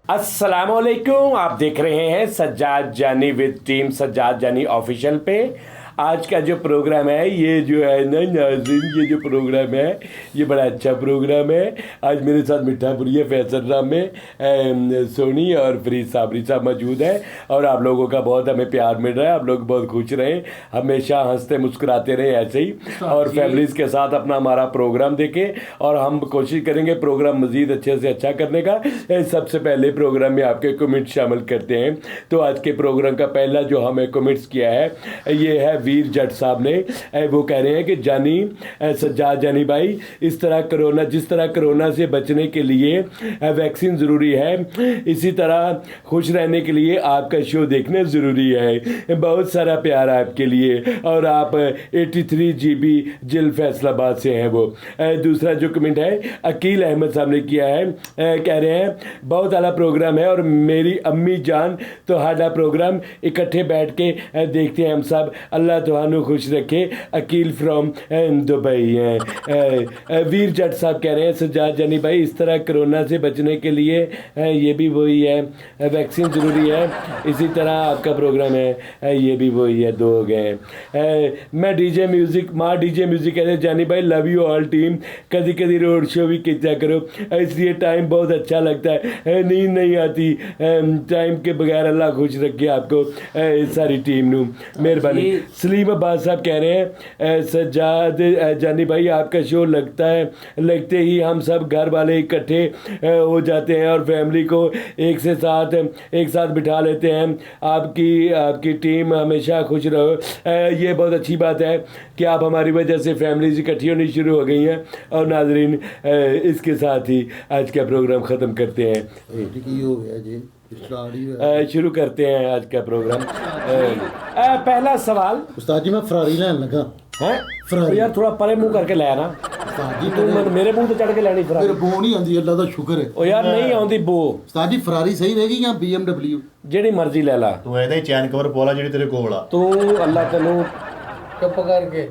अस्सलामुअलैकुम। आप देख रहे हैं सज्जाद जानी विद टीम सज्जाद जानी ऑफिशियल पे। आज का जो प्रोग्राम है ये जो है ना नाज़रीन, ये जो प्रोग्राम है ये बड़ा अच्छा प्रोग्राम है। आज मेरे साथ मिठापुरी फैसल राम में सोनी और फरीद साबरी साहब मौजूद है और आप लोगों का बहुत हमें प्यार मिल रहा है। आप लोग बहुत खुश रहें, हमेशा हंसते मुस्कुराते रहें ऐसे ही, और फैमिलीज़ के साथ अपना हमारा प्रोग्राम देखें और हम कोशिश करेंगे प्रोग्राम मज़ीद अच्छे से अच्छा करने का। सबसे पहले प्रोग्राम में आपके कमेंट शामिल करते हैं। तो आज के प्रोग्राम का पहला जो हमें कमेंट्स किया है ये है वीर जट साहब ने। वो कह रहे हैं कि जानी सज्जाद जानी भाई, जिस तरह कोरोना से बचने के लिए वैक्सीन ज़रूरी है, इसी तरह खुश रहने के लिए आपका शो देखना ज़रूरी है। बहुत सारा प्यार आपके लिए। और आप 83 GB जिल फैसलाबाद से हैं वो। दूसरा जो कमेंट है अकील अहमद साहब ने किया है, कह रहे हैं बहुत आला प्रोग्राम है और मेरी अम्मी जान तो हाडा प्रोग्राम इकट्ठे बैठ के देखते हैं हम सब। अल्लाह तुहानू खुश रखे। अकील फ्रॉम दुबई है। वीर जट साहब कह रहे हैं सज्जाद जानी भाई, इस तरह कोरोना से बचने के लिए ये भी वही है, वैक्सीन ज़रूरी है, इसी तरह आपका प्रोग्राम है ये भी वही है। दो हो गए। मैं डीजे म्यूज़िक कहते हैं जानी भाई लव यू ऑल टीम, कभी कभी रोड शो भी किया करो, इसलिए टाइम बहुत अच्छा लगता है, नींद नहीं आती टाइम के बगैर। अल्लाह खुश रखे आपको सारी टीम नू, मेहरबानी। सलीम अब्बास साहब कह रहे हैं सज्जाद जानी भाई आपका शो लगते ही हम सब घर वाले इकट्ठे हो जाते हैं और फैमिली को एक साथ बिठा लेते हैं। आपकी टीम हमेशा खुश रहो। ये बहुत अच्छी बात है कि आप हमारी वजह से फैमिलीज इकट्ठी होनी शुरू हो गई हैं। और नाजरीन इसके साथ ही आज का प्रोग्राम ख़त्म करते हैं। शुरू करते हैं आज का प्रोग्राम। पहला सवाल उस्ताद जी, मैं फरारी लैन लगा है फरारी। यार थोड़ा परे मुंह करके लाया ना उस्ताद जी, तू मेरे मुंह ते चढ़ के लैनी फरारी। मेरे बो नहीं आंदी, अल्लाह दा शुक्र है। ओ यार नहीं आउंदी बो। उस्ताद जी फरारी सही रहेगी या BMW? जेड़ी मर्जी ले ला तू ਇਹਦਾ ਹੀ ਚੈਨ ਕਵਰ ਪੋਲਾ ਜਿਹੜੀ ਤੇਰੇ ਕੋਲ ਆ। तू अल्लाह तेनू चुप करके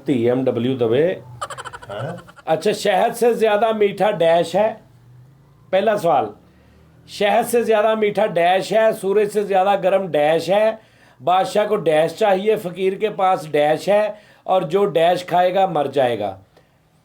TMW दवे। अच्छा, शहद से ज्यादा मीठा डैश है। पहला सवाल, शहद से ज़्यादा मीठा डैश है, सूरज से ज़्यादा गर्म डैश है, बादशाह को डैश चाहिए, फ़कीर के पास डैश है, और जो डैश खाएगा मर जाएगा।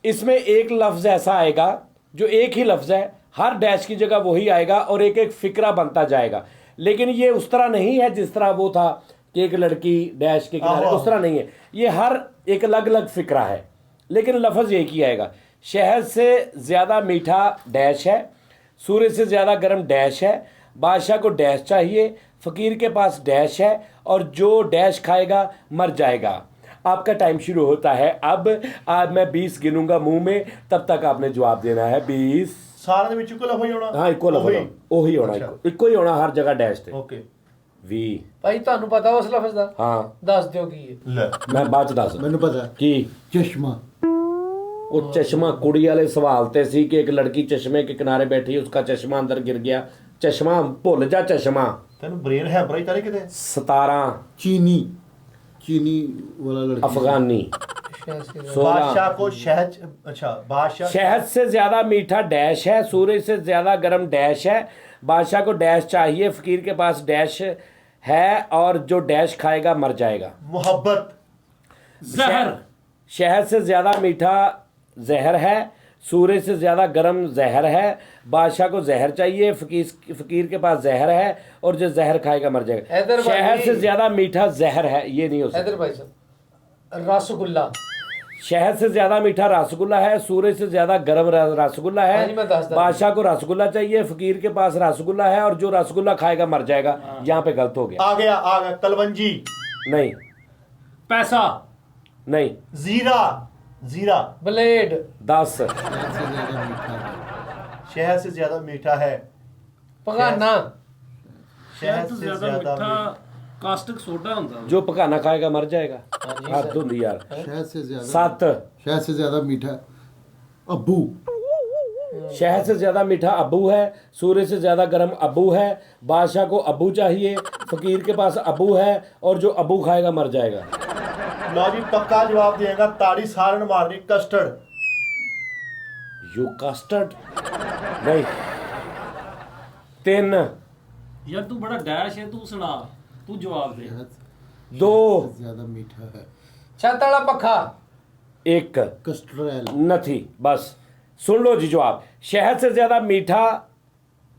इसमें एक लफ्ज़ ऐसा आएगा जो एक ही लफ्ज़ है, हर डैश की जगह वही आएगा और एक एक फ़िक्रा बनता जाएगा। लेकिन ये उस तरह नहीं है जिस तरह वो था कि एक लड़की डैश के किनारे, उस तरह नहीं है। ये हर एक अलग अलग फ़िक्रा है लेकिन लफ्ज़ एक ही आएगा। शहद से ज़्यादा मीठा डैश है, सूरज से ज़्यादा गर्म डैश है, बादशाह को डैश चाहिए, फ़कीर के पास डैश है, और जो डैश खाएगा मर जाएगा। आपका टाइम शुरू होता है अब। आज मैं 20 गिनूंगा मुंह में, तब तक आपने जवाब देना है। 20 ਸਾਰਿਆਂ ਦੇ ਵਿੱਚ ਇੱਕੋ ਲਫ਼ਜ਼ ਹੋਣਾ। हाँ इको लफज ਉਹੀ ਹੋਣਾ, ਇੱਕੋ ਹੀ ਹੋਣਾ हर जगह डैश ਤੇ। ਓਕੇ 20 भाई ਤੁਹਾਨੂੰ ਪਤਾ ਉਸ ਲਫ਼ਜ਼ ਦਾ? हाँ ਦੱਸ ਦਿਓ ਕੀ ਹੈ। ਲੈ मैं बाद च दस मैंने पता है। की चश्मा। वो चश्मा कुड़ी वाले सवाल ते सी कि एक लड़की चश्मे के किनारे बैठी, उसका चश्मा अंदर गिर गया। चश्मा भुल जा, चश्मा ਤੈਨੂੰ ਬ੍ਰੇਨ ਹੈ ਬਰਾ ਹੀ ਤਾਰੇ ਕਿਤੇ। 17 चीनी वाला लड़का। अफगानी। शहद से 16 बादशाह को शहद, अच्छा बादशाह शहद से ज्यादा मीठा डैश है, सूरज से ज्यादा गर्म डैश है, बादशाह को डैश चाहिए, फकीर के पास डैश है, और जो डैश खाएगा मर जाएगा। मोहब्बत जहर। शहद से ज्यादा मीठा जहर है, सूरज से ज़्यादा गर्म जहर है, बादशाह को जहर चाहिए, फ़कीर के पास जहर है, और जो जहर खाएगा मर जाएगा। शहद से ज़्यादा मीठा जहर है, ये नहीं हो सकता। हैदर भाई साहब, रसगुल्ला। शहद से ज़्यादा मीठा रसगुल्ला है, सूरज से ज़्यादा गर्म रसगुल्ला है, बादशाह को रसगुल्ला चाहिए, फ़कीर के पास रसगुल्ला है, और जो रसगुल्ला खाएगा मर जाएगा। यहाँ पे गलत हो गया। आ गया कलवंजी नहीं, पैसा नहीं, जीरा ब्लेड। 10 शहद से ज्यादा मीठा है, पकाना। शहद से ज्यादा मीठा कास्टिक सोडा होता है। जो पकाना खाएगा मर जाएगा। हाथ धुंधी यार। शहद से ज्यादा 7 शहद से ज्यादा मीठा अब्बू। शहद से ज़्यादा मीठा अब्बू है, सूरज से ज़्यादा गर्म अब्बू है, बादशाह को अब्बू चाहिए, फ़कीर के पास अब्बू है, और जो अब्बू खाएगा मर जाएगा। लो जी पक्का जवाब देगा, ताड़ी सारण मारनी। कस्टर्ड। यू कस्टर्ड नहीं, 3 ਯਾਰ ਤੂੰ ਬੜਾ ਡੈਸ਼ ਹੈ, ਤੂੰ ਸੁਣਾ, ਤੂੰ ਜਵਾਬ ਦੇ। शहद 2 से ज्यादा मीठा है। ਛੱਤ ਵਾਲਾ ਪੱਖਾ। 1 कस्ट्रेल। नहीं, बस सुन लो जी जवाब। शहद से ज़्यादा मीठा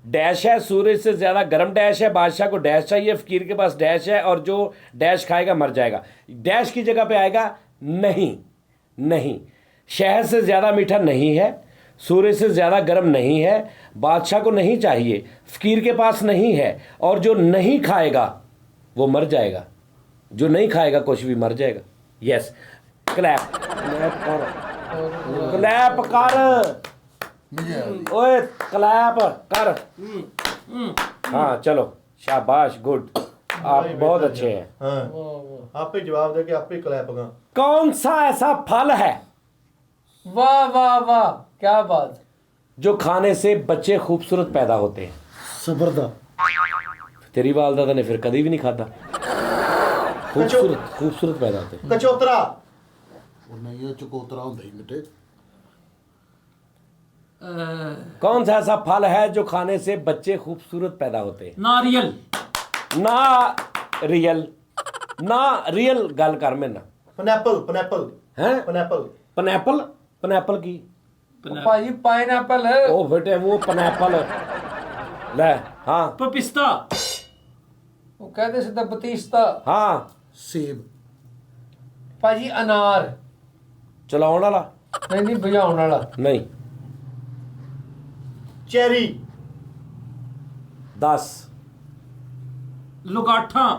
डैश है, सूरज से ज़्यादा गर्म डैश है, बादशाह को डैश चाहिए, फ़कीर के पास डैश है, और जो डैश खाएगा मर जाएगा। डैश की जगह पे आएगा नहीं। नहीं, शहद से ज़्यादा मीठा नहीं है, सूरज से ज़्यादा गर्म नहीं है, बादशाह को नहीं चाहिए, फ़कीर के पास नहीं है, और जो नहीं खाएगा वो मर जाएगा। जो नहीं खाएगा कुछ भी मर जाएगा। यस, क्लैप क्लैप कर ओए, क्लैप कर। हाँ चलो, शाबाश, गुड, आप बहुत अच्छे हैं। हाँ वाह वाह आप ही जवाब दे के आप ही क्लैप का। कौन सा ऐसा फल है वाह वाह वाह, क्या बात। जो खाने से बच्चे खूबसूरत पैदा होते हैं? सबरदा। तेरी वालदा ने फिर कभी भी नहीं खाता। खूबसूरत खूबसूरत पैदा होते हैं। कचौतरा। और नहीं ये चकोतरा होता ही मिठे। कौन सा ऐसा फल है जो खाने से बच्चे खूबसूरत पैदा होते हैं? नारियल। ना रियल गल कर मेरे ना। पनैपल पनैपल हैं? पनैपल। पनैपल? पनैपल की ਭਾਜੀ ਪਾਈਨਐਪਲ ਹੈ। ओ बेटे वो पनैपल ले। हाँ ਪਪਿਸਤਾ। ਉਹ ਕਹਿੰਦੇ ਸਿੱਧਾ ਬਤੀਸਤਾ। हाँ, सेब। ਭਾਜੀ ਅਨਾਰ। चलाउण वाला ਨਹੀਂ ਨਹੀਂ ਬੁਝਾਉਣ ਵਾਲਾ। नहीं। चेरी। 10 ਲੁਗਾਠਾਂ।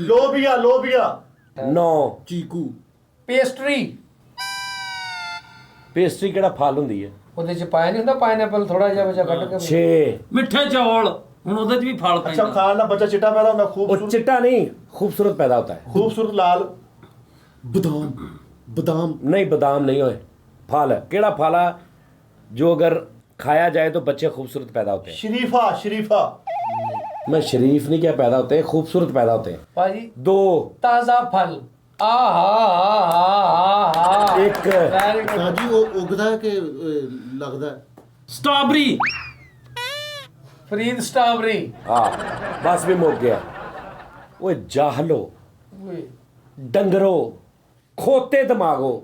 लोबिया लोबिया। 9 चीकू। ਪੇਸਟਰੀ। पेस्ट्री केड़ा फल हुंदी है? ਉਹਦੇ ਚ ਪਾਇਆ ਨਹੀਂ ਹੁੰਦਾ ਪਾਈਨਐਪਲ, ਥੋੜਾ ਜਿਹਾ ਬਚਾ ਕੱਢ ਕੇ। 6 ਮਿੱਠੇ ਚੌਲ, ਹੁਣ ਉਹਦੇ 'ਚ ਵੀ ਫਲ अच्छा ਪੈਂਦਾ। खाना बच्चा चिट्टा पैदा होता वो खूबसूरत चिट्टा नहीं, खूबसूरत पैदा होता है। खूबसूरत लाल। बादाम। बादाम। नहीं, बादाम नहीं होए। फल है, केड़ा फल है जो अगर खाया जाए तो बच्चे खूबसूरत पैदा होते हैं? शरीफा शरीफा। मैं शरीफ नहीं क्या, पैदा होते हैं, खूबसूरत पैदा होते हैं। ਭਾਜੀ 2 ਤਾਜ਼ਾ ਫਲ। ਆਹਾ 1 ਵੈਰੀ ਗੁੱਡ। ताजी वो उगदा है कि लगदा है? ਸਟ੍ਰਾਬਰੀ। ਫਰੀਦ ਸਟ੍ਰਾਬਰੀ। हाँ बस भी मुक गया। वो जाहलो, ਓਏ डंगरो, खोते दिमागो,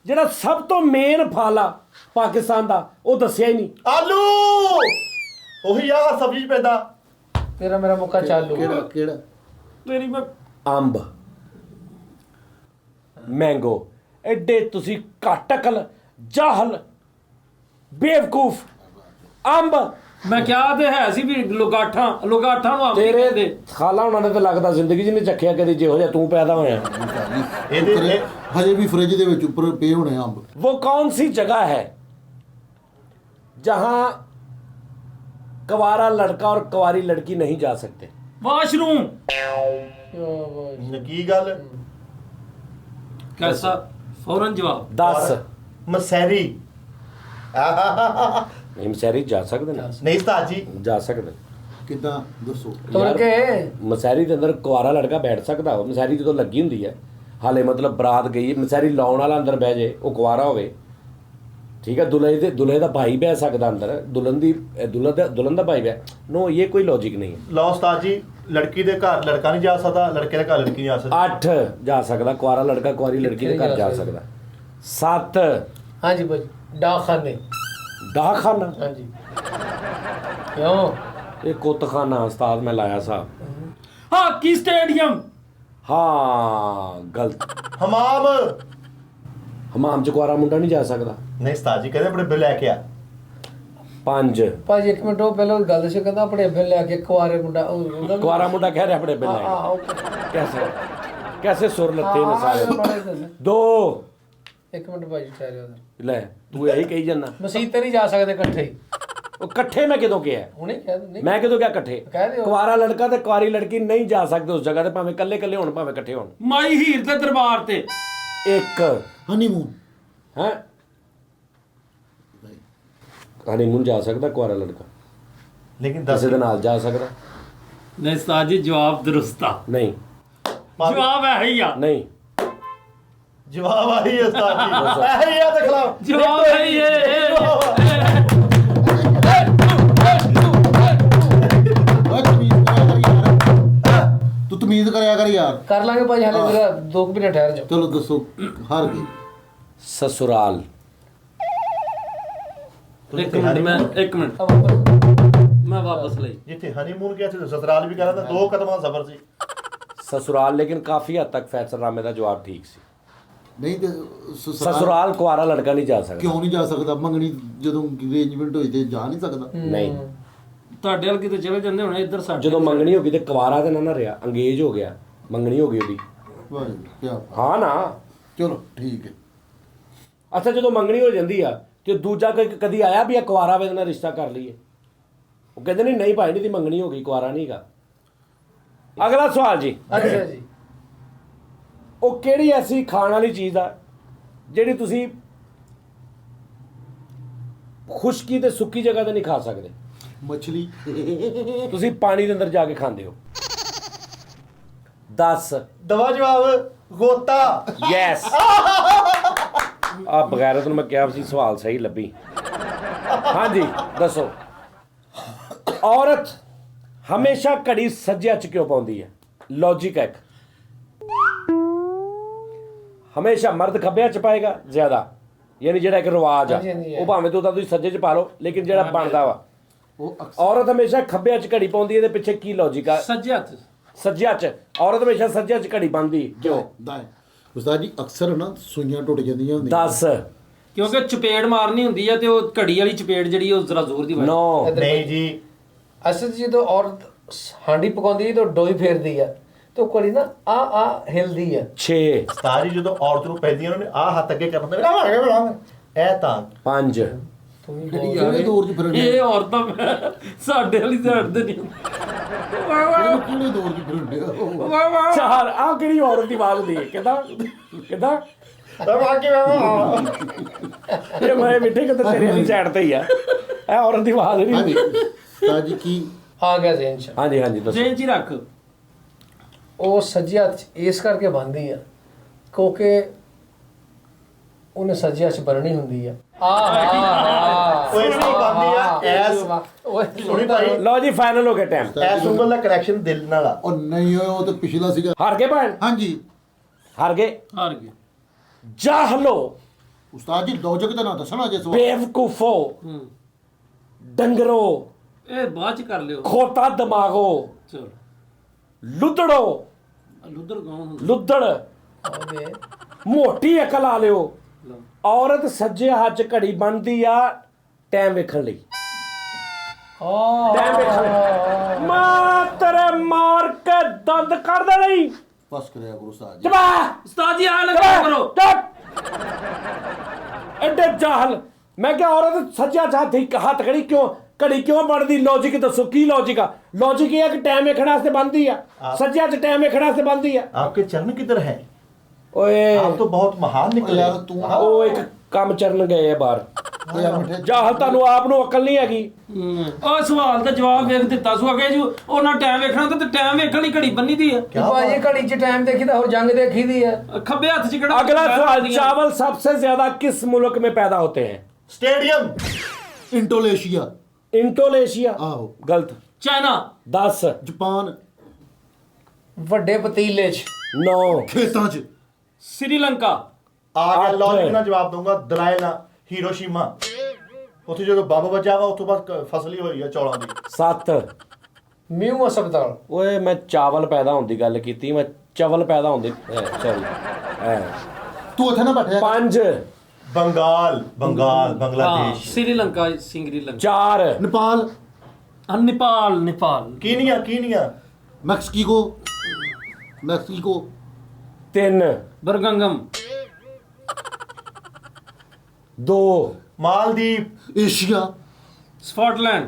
ਜਿਹੜਾ ਸਭ ਤੋਂ ਮੇਨ ਫਲ ਆ ਪਾਕਿਸਤਾਨ ਦਾ ਉਹ ਦੱਸਿਆ ਹੀ ਨਹੀਂ। आलू। ਉਹੀ ਆ ਸਬਜ਼ੀ ਚ ਪੈਂਦਾ। ਤੇਰਾ ਮੇਰਾ ਮੁੱਕਾ ਚਾਲੂ। केड़ा केड़ा? ਤੇਰੀ ਮੈਂ ਅੰਬ, ਮੈਂਗੋ। ਐਡੇ ਤੁਸੀਂ ਘੱਟ ਅਕਲ, ਜਾਹਲ, ਬੇਵਕੂਫ। ਅੰਬ ਮੈਂ ਕਿਹਾ ਤੇ ਹੈ ਸੀ ਵੀ ਲੁਗਾਠਾਂ ਨੂੰ ਅੰਬ ਤੇਰੇ ਕਹਿੰਦੇ। ਖਾਲਾ ਉਹਨਾਂ ਨੇ ਤਾਂ ਲੱਗਦਾ ਜ਼ਿੰਦਗੀ 'ਚ ਨਹੀਂ ਚੱਖਿਆ ਕਦੇ ਜਿਹੋ ਜਿਹਾ ਤੂੰ ਪੈਦਾ ਹੋਇਆ। ਇਹਦੇ हजे भी फ्रिज दे विच उपर पे होने अंब। वो कौन सी जगह है जहां कुंवारा लड़का और कुंवारी लड़की नहीं जा सकते? ਵਾਸ਼ਰੂਮ। ਕੀ ਗੱਲ। ਕੈਸਾ ਫੌਰਨ ਜਵਾਬ। 10 ਮਸੈਰੀ। नहीं, मसैरी जा सकते ना, ਨਹੀਂ ਉਸਤਾਦ ਜੀ। जा सकते। किदा दसो। ਤੁਰ ਕੇ ਮਸੈਰੀ ਦੇ ਅੰਦਰ ਕੁਆਰਾ ਲੜਕਾ ਬੈਠ ਸਕਦਾ ਹੋ? ਮਸੈਰੀ ਜਦੋਂ ਲੱਗੀ ਹੁੰਦੀ ਹੈ, ਹਾਲੇ ਮਤਲਬ ਬਰਾਤ ਗਈ, ਮਸੈਰੀ ਲਾਉਣ ਵਾਲਾ ਅੰਦਰ ਬਹਿ ਜੇ, ਉਹ ਕੁਆਰਾ ਹੋਵੇ, ਠੀਕ ਹੈ। ਦੁਲਹੇ ਦਾ ਭਾਈ ਬਹਿ ਸਕਦਾ ਅੰਦਰ, ਦੁਲਹਨ ਦਾ ਭਾਈ ਬਹਿ। नो, ये कोई लॉजिक नहीं है। ਲਓ ਉਸਤਾਦ ਜੀ, ਲੜਕੀ ਦੇ ਘਰ ਲੜਕਾ ਨਹੀਂ ਜਾ ਸਕਦਾ, ਲੜਕੇ ਦੇ ਘਰ ਲੜਕੀ ਨਹੀਂ ਜਾ ਸਕਦੀ। 8 ਜਾ ਸਕਦਾ, ਕੁਆਰਾ ਲੜਕਾ ਕੁਆਰੀ ਲੜਕੀ ਦੇ ਘਰ ਜਾ ਸਕਦਾ। 7 ਹਾਂਜੀ ਭਾਜੀ ਡਾਖਾਨੇ। ਡਾਖਾਨਾ। ਹਾਂਜੀ ਕਿਉਂ? ਇਹ ਕੁੱਤਖਾਨਾ ਉਸਤਾਦ ਮੈਂ ਲਾਇਆ ਸਾਹਿਬ। Hockey stadium. ਹਾਂ ਗਲਤ। ਹਮਾਮ। ਹਮਾਮ ਚ ਕੁਆਰਾ ਮੁੰਡਾ ਨਹੀਂ ਜਾ ਸਕਦਾ। ਨਹੀਂ ਉਸਤਾਦ ਜੀ ਕਹਿੰਦੇ ਆਪਣੇ ਬਿੱਲ ਲੈ ਕੇ ਆ। 5 ਭਾਜੀ ਇੱਕ ਮਿੰਟ, ਉਹ ਪਹਿਲਾਂ ਗੱਲ ਦੱਸੋ। ਕਹਿੰਦਾ ਆਪਣੇ ਬਿੱਲ ਲੈ ਕੇ ਕੁਆਰੇ ਮੁੰਡਾ ਉਹਦਾ ਕੁਆਰਾ ਮੁੰਡਾ ਕਹਿ ਰਿਹਾ ਆਪਣੇ ਬਿੱਲ ਲੈ कैसे सुर लत्ते ने सारे। 2 ਇੱਕ ਮਿੰਟ ਭਾਜੀ ਠਹਿਰਿਓ ਉਧਰ। ਲੈ ਤੂੰ ਇਹੀ ਕਹੀ ਜਾਂਦਾ। ਮਸੀਤ ਤੇ ਨਹੀਂ ਜਾ ਸਕਦੇ ਇਕੱਠੇ ਹੀ। ਉਹ ਇਕੱਠੇ ਮੈਂ ਕਿਦੋਂ ਕਿਹਾ? ਹੁਣੇ ਕਹਿ ਦੋ। ਨਹੀਂ ਮੈਂ ਕਿਦੋਂ ਕਿਹਾ ਇਕੱਠੇ? ਕਹਿ ਦਿਓ। ਕੁਆਰਾ ਲੜਕਾ ਤੇ ਕੁਆਰੀ ਲੜਕੀ ਨਹੀਂ ਜਾ ਸਕਦੇ ਉਸ ਜਗ੍ਹਾ ਤੇ, ਭਾਵੇਂ ਇਕੱਲੇ ਇਕੱਲੇ ਹੋਣ ਭਾਵੇਂ ਇਕੱਠੇ ਹੋਣ। ਮਾਈ ਹੀਰ ਦੇ ਦਰਬਾਰ ਤੇ। 1 हनीमून। ਹੈ ਹਨੀਮੂਨ ਜਾ ਸਕਦਾ ਕੁਆਰਾ ਲੜਕਾ, ਲੇਕਿਨ ਕਿਸੇ ਦੇ ਨਾਲ ਜਾ ਸਕਦਾ ਨਹੀਂ ਉਸਤਾਦ ਜੀ, ਜਵਾਬ ਦਰੁਸਤ ਆ। ਨਹੀਂ। ਜਵਾਬ ਹੈ ਹੀ ਆ। ਨਹੀਂ, ਜਵਾਬ ਆਹੀ ਹੈ ਉਸਤਾਦ ਜੀ। ਇਹੀ ਆ ਤੇ ਖਿਲਾਫ ਜਵਾਬ ਹੈ ਹੀ ਹੈ। ਉਮੀਦ ਕਰਿਆ ਕਰ ਯਾਰ। ਕਰ ਲਾਂਗੇ ਭਾਜੀ ਹਾਲੇ ਮੇਰਾ 2 ਮਹੀਨੇ ਠਹਿਰ ਜਾਓ। ਚਲੋ ਦੱਸੋ ਹਾਰ ਗਏ। ਸਸੁਰਾਲ। ਇੱਕ ਮਿੰਟ ਮੈਂ ਵਾਪਸ ਲਈ। ਜਿੱਥੇ ਹਨੀਮੂਨ ਗਿਆ ਸੀ ਸਸਰਾਲ ਵੀ ਗਿਆ ਤਾਂ 2 ਕਦਮਾਂ ਸਫ਼ਰ ਸੀ। ਸਸੁਰਾਲ ਲੇਕਿਨ ਕਾਫੀ ਹੱਦ ਤੱਕ ਫੈਸਲਨਾਮੇ ਦਾ ਜਵਾਬ ਠੀਕ ਸੀ। ਨਹੀਂ ਤੇ ਸਸੁਰਾਲ ਕੁਆਰਾ ਲੜਕਾ ਨਹੀਂ ਜਾ ਸਕਦਾ। ਕਿਉਂ ਨਹੀਂ ਜਾ ਸਕਦਾ? ਮੰਗਣੀ ਜਦੋਂ ਅਰੇਂਜਮੈਂਟ ਹੋਈ ਤੇ ਜਾ ਨਹੀਂ ਸਕਦਾ। ਨਹੀਂ, ਤੁਹਾਡੇ ਵੱਲ ਕਿਤੇ ਚਲੇ ਜਾਂਦੇ ਹੋਣੇ ਇੱਧਰ ਸਾਡੇ। ਜਦੋਂ ਮੰਗਣੀ ਹੋ ਗਈ ਤੇ ਕੁਆਰਾ ਤੇ ਨਾ ਰਿਹਾ, ਅੰਗੇਜ ਹੋ ਗਿਆ, ਮੰਗਣੀ ਹੋ ਗਈ ਉਹਦੀ। ਵਾਹ ਜੀ ਕੀ ਬਾਤ। ਹਾਂ ਨਾ। ਚਲੋ ਠੀਕ ਹੈ। ਅੱਛਾ, ਜਦੋਂ ਮੰਗਣੀ ਹੋ ਜਾਂਦੀ ਆ ਤੇ ਦੂਜਾ ਕੋਈ ਕਦੀ ਆਇਆ ਵੀ ਆ ਕੁਆਰਾ ਵੇ ਨਾਲ ਰਿਸ਼ਤਾ ਕਰ ਲਈਏ? ਉਹ ਕਹਿੰਦੇ ਨਹੀਂ ਭਾਈ ਨਹੀਂ ਦੀ ਮੰਗਣੀ ਹੋ ਗਈ, ਕੁਆਰਾ ਨਹੀਂ ਹੈਗਾ। ਅਗਲਾ ਸਵਾਲ ਜੀ। ਅੱਛਾ ਜੀ। ਉਹ ਕਿਹੜੀ ਐਸੀ ਖਾਣ ਵਾਲੀ ਚੀਜ਼ ਆ ਜਿਹੜੀ ਤੁਸੀਂ ਖੁਸ਼ਕੀ ਤੇ ਸੁੱਕੀ ਜਗ੍ਹਾ ਤੇ ਨਹੀਂ ਖਾ ਸਕਦੇ? ਮੱਛਲੀ। ਤੁਸੀਂ ਪਾਣੀ ਦੇ ਅੰਦਰ ਜਾ ਕੇ ਖਾਂਦੇ ਹੋ। 10। ਦਵਾ ਜਵਾਬ ਗੋਤਾ। ਯੈਸ। ਆ ਬਗੈਰਤ ਨੂੰ ਮੈਂ ਕਿਹਾ ਸੀ ਸਵਾਲ ਸਹੀ ਲੱਭੀ। ਹਾਂਜੀ ਦੱਸੋ। ਔਰਤ ਹਮੇਸ਼ਾ ਘੜੀ ਸੱਜੇ ਹੱਥ ਕਿਉਂ ਪਾਉਂਦੀ ਹੈ? ਲੌਜੀਕ ਹੈ। ਹਮੇਸ਼ਾ ਮਰਦ ਖੱਬੇ ਹੱਥ ਪਾਏਗਾ ਜ਼ਿਆਦਾ, ਯਾਨੀ ਜਿਹੜਾ ਇੱਕ ਰਿਵਾਜ ਆ ਹਾਂਜੀ, ਹਾਂਜੀ, ਉਹ ਭਾਵੇਂ ਤੂੰ ਤਾਂ ਤੁਸੀਂ ਸੱਜੇ 'ਚ ਪਾ ਲਓ, ਲੇਕਿਨ ਜਿਹੜਾ ਬਣਦਾ ਵਾ ਉਹ ਔਰਤ ਹਮੇਸ਼ਾ ਖੱਬੇ ਹੱਥ ਘੜੀ ਪਾਉਂਦੀ ਹੈ। ਇਹਦੇ ਪਿੱਛੇ ਕੀ ਲੌਜੀਕ ਆ? ਸੱਜੇ ਹੱਥ। ਸੱਜੇ ਹੱਥ ਔਰਤ ਹਮੇਸ਼ਾ ਸੱਜੇ ਹੱਥ ਘੜੀ ਪਾਉਂਦੀ ਕਿਉਂ? ਦਾਏ ਉਸਤਾਦ ਜੀ ਅਕਸਰ ਨਾ ਸੂਈਆਂ ਟੁੱਟ ਜਾਂਦੀਆਂ ਹੁੰਦੀਆਂ। 10। ਕਿਉਂਕਿ ਚਪੇੜ ਮਾਰਨੀ ਹੁੰਦੀ ਆ ਤੇ ਉਹ ਘੜੀ ਵਾਲੀ ਚਪੇੜ ਜਿਹੜੀ ਉਹ ਜ਼ਰਾ ਜ਼ੋਰ ਦੀ ਵੱਜਦੀ। 9। ਨਹੀਂ ਜੀ, ਅਸਲ 'ਚ ਜਦੋਂ ਔਰਤ ਹਾਂਡੀ ਪਕਾਉਂਦੀ ਹੈ ਤਾਂ ਡੋਈ ਫੇਰਦੀ ਆ ਤੇ ਉਹ ਕੋਲੀ ਨਾ ਆ ਹਿਲਦੀ ਆ। 6। ਸਤਾਰੀ ਜਦੋਂ ਔਰਤ ਨੂੰ ਪੈਂਦੀਆਂ ਉਹਨਾਂ ਨੇ ਆਹ ਹੱਥ ਅੱਗੇ ਕਰਨਾ ਇਹ ਤਾਂ 5। ਕਿਹੜੇ ਦੌਰ 'ਚ ਫਿਰਦੇ ਇਹ ਔਰਤਾਂ ਸਾਡੇ ਵਾਲੀ ਸਾਈਡ ਤੇ ਨਹੀਂ। ਕਿਹੜੇ ਦੌਰ 'ਚ ਫਿਰਦੇ ਹੋ? 4। ਆ ਕਿਹੜੀ ਔਰਤ ਦੀ ਆਵਾਜ਼ ਹੁੰਦੀ ਹੈ? ਕਿਦਾਂ ਇਹ ਮੈਂ ਮਿੱਠੇ ਕਿਤੇ ਤੇਰੇ ਵਾਲੀ ਸਾਈਡ ਤੇ ਹੀ ਆ। ਇਹ ਔਰਤ ਦੀ ਆਵਾਜ਼ ਨਹੀਂ ਹਾਂਜੀ ਹੁੰਦੀ। ਉਸਤਾਦ ਜੀ ਕੀ ਆ ਗਿਆ ਜ਼ੇਨ 'ਚ। ਹਾਂਜੀ ਹਾਂਜੀ ਦੱਸੋ। ਜੇਨ ਚ ਹੀ ਰੱਖ। ਉਹ ਸੱਜੇ ਹੱਥ 'ਚ ਇਸ ਕਰਕੇ ਬੰਨ੍ਹਦੀ ਆ ਕਿਉਂਕਿ ਉਹਨੇ ਸੱਜੇ ਹੱਥ 'ਚ ਬੰਨ੍ਹਣੀ ਹੁੰਦੀ ਆ। ਉਹ ਇਸ ਲਈ ਬੰਦੀ ਆ ਐਸ ਸੁਣੀ ਭਾਈ, ਲਓ ਜੀ ਫਾਈਨਲ ਹੋ ਗਿਆ ਟਾਈਮ। ਐਸ ਉਂਗਲ ਦਾ ਕਨੈਕਸ਼ਨ ਦਿਲ ਨਾਲ ਆ। ਉਹ ਨਹੀਂ ਉਹ ਤਾਂ ਪਿਛਲਾ ਸੀਗਾ। ਹਾਰ ਗਏ ਭੈਣ? ਹਾਂਜੀ ਹਾਰ ਗਏ। ਹਾਰ ਗਏ। ਜਾਹਲੋ, ਉਸਤਾਦ ਜੀ ਲੌਜਿਕ ਤਾਂ ਨਾ ਦੱਸਣਾ ਜੇ ਸਵਾਲ। ਬੇਵਕੂਫੋ, ਡੰਗਰੋ, ਇਹ ਬਾਅਦ ਚ ਕਰ ਲਿਓ। ਖੋਤਾ ਦਿਮਾਗੋ, ਚਲ ਲੁੱਦੜੋ, ਲੁੱਧਰ ਗਾਉਂ ਲੁੱਦੜ, ਉਹਦੇ ਮੋਟੀ ਅਕਲ ਆ ਲਿਓ। ਔਰਤ ਸੱਜੇ ਹੱਥ 'ਚ ਘੜੀ ਬੰਨਦੀ ਆ ਟਾਈਮ ਵੇਖਣ ਲਈ। ਟਾਈਮ ਵੇਖਣ ਲਈ। ਮਾਂ ਤੇਰੇ ਮਾਰ ਕੇ ਦੰਦ ਕਰ ਦੇਣੀ। ਬਸ ਕਰਿਆ ਕਰੋ ਉਸਤਾਦ ਜੀ। ਜਬਾ ਉਸਤਾਦ ਜੀ ਆ ਲਗਾ ਕਰੋ। ਐਡੇ ਜਾਹਲ। ਮੈਂ ਕਿਹਾ ਔਰਤ ਸੱਜਾ ਹੱਥ ਘੜੀ ਕਿਉਂ ਬਣਦੀ? ਲੌਜਿਕ ਦੱਸੋ ਕੀ ਲੌਜਿਕ ਆ? ਲੌਜਿਕ ਇਹ ਹੈ ਕਿ ਟਾਈਮ ਵੇਖਣ ਵਾਸਤੇ ਬਣਦੀ ਆ। ਸੱਜੇ ਹੱਥ ਟਾਈਮ ਵੇਖਣ ਵਾਸਤੇ ਬਣਦੀ ਆ। आपके चरण किधर है? ਓਏ आप तो बहुत महान निकले। ਯਾਰ ਤੂੰ ਉਹ ਇੱਕ ਕੰਮ ਚਰਨ ਗਏ ਆ ਬਾਹਰ। ਉਹ ਯਾਰ ਮਿੱਠੇ ਜਾਹਲ ਤੁਹਾਨੂੰ ਆਪ ਨੂੰ ਅਕਲ ਨਹੀਂ ਹੈਗੀ। ਉਹ ਸਵਾਲ ਦਾ ਜਵਾਬ ਵੇਖ ਦਿੱਤਾ ਸੂ ਅਗੇ ਜੀ ਉਹਨਾਂ ਟਾਈਮ ਵੇਖਣਾ ਤੇ ਟਾਈਮ ਵੇਖਣ ਲਈ ਘੜੀ ਬੰਨੀ ਦੀ ਆ। क्या ਭਾਜੀ ਘੜੀ 'ਚ ਟਾਈਮ ਦੇਖੀਦਾ ਹੋਰ ਜੰਗ ਦੇਖੀ ਦੀ ਆ। ਖੱਬੇ ਹੱਥ 'ਚ ਕਿਹੜਾ अगला सवाल, चावल सबसे ज्यादा किस मुल्क में पैदा होते हैं? स्टेडियम। ਇੰਡੋਨੇਸ਼ੀਆ। इंडोनेशिया। ਆਹੋ। गलत। ਚਾਈਨਾ। 10। ਜਾਪਾਨ। ਵੱਡੇ ਪਤੀਲੇ 'ਚ। 9। ਖੇਤਾਂ 'ਚ। श्रीलंका। आ गया आठ लॉजिक है। ना जवाब दूंगा। दलाइला हिरोशिमा ਉੱਥੇ ਜਦੋਂ ਬੰਬ ਵੱਜਾ ਵਾ ਉੱਥੋਂ ਬਾਅਦ ਫਸਲ ਹੀ ਹੋਈ ਆ ਚੌਲਾਂ ਦੀ। 7। ਮਿਊ ਹਸਪਤਾਲ। ਓਏ ਮੈਂ ਚਾਵਲ ਪੈਦਾ ਹੋਣ ਦੀ ਗੱਲ ਕੀਤੀ, ਮੈਂ ਚਵਲ ਪੈਦਾ ਹੋਣ ਦੀ ਸੌਰੀ। ਤੂੰ ਉੱਥੇ ਨਾ ਬੈਠਿਆ। 5। बंगाल बंगाल हाँ Bangladesh. Sri Lanka Sri Lanka. 4। Nepal. Nepal Nepal. Kenya Kenya. Mexico. Mexico. 3। बरगंगम। 2। Maldives. Asia. Scotland.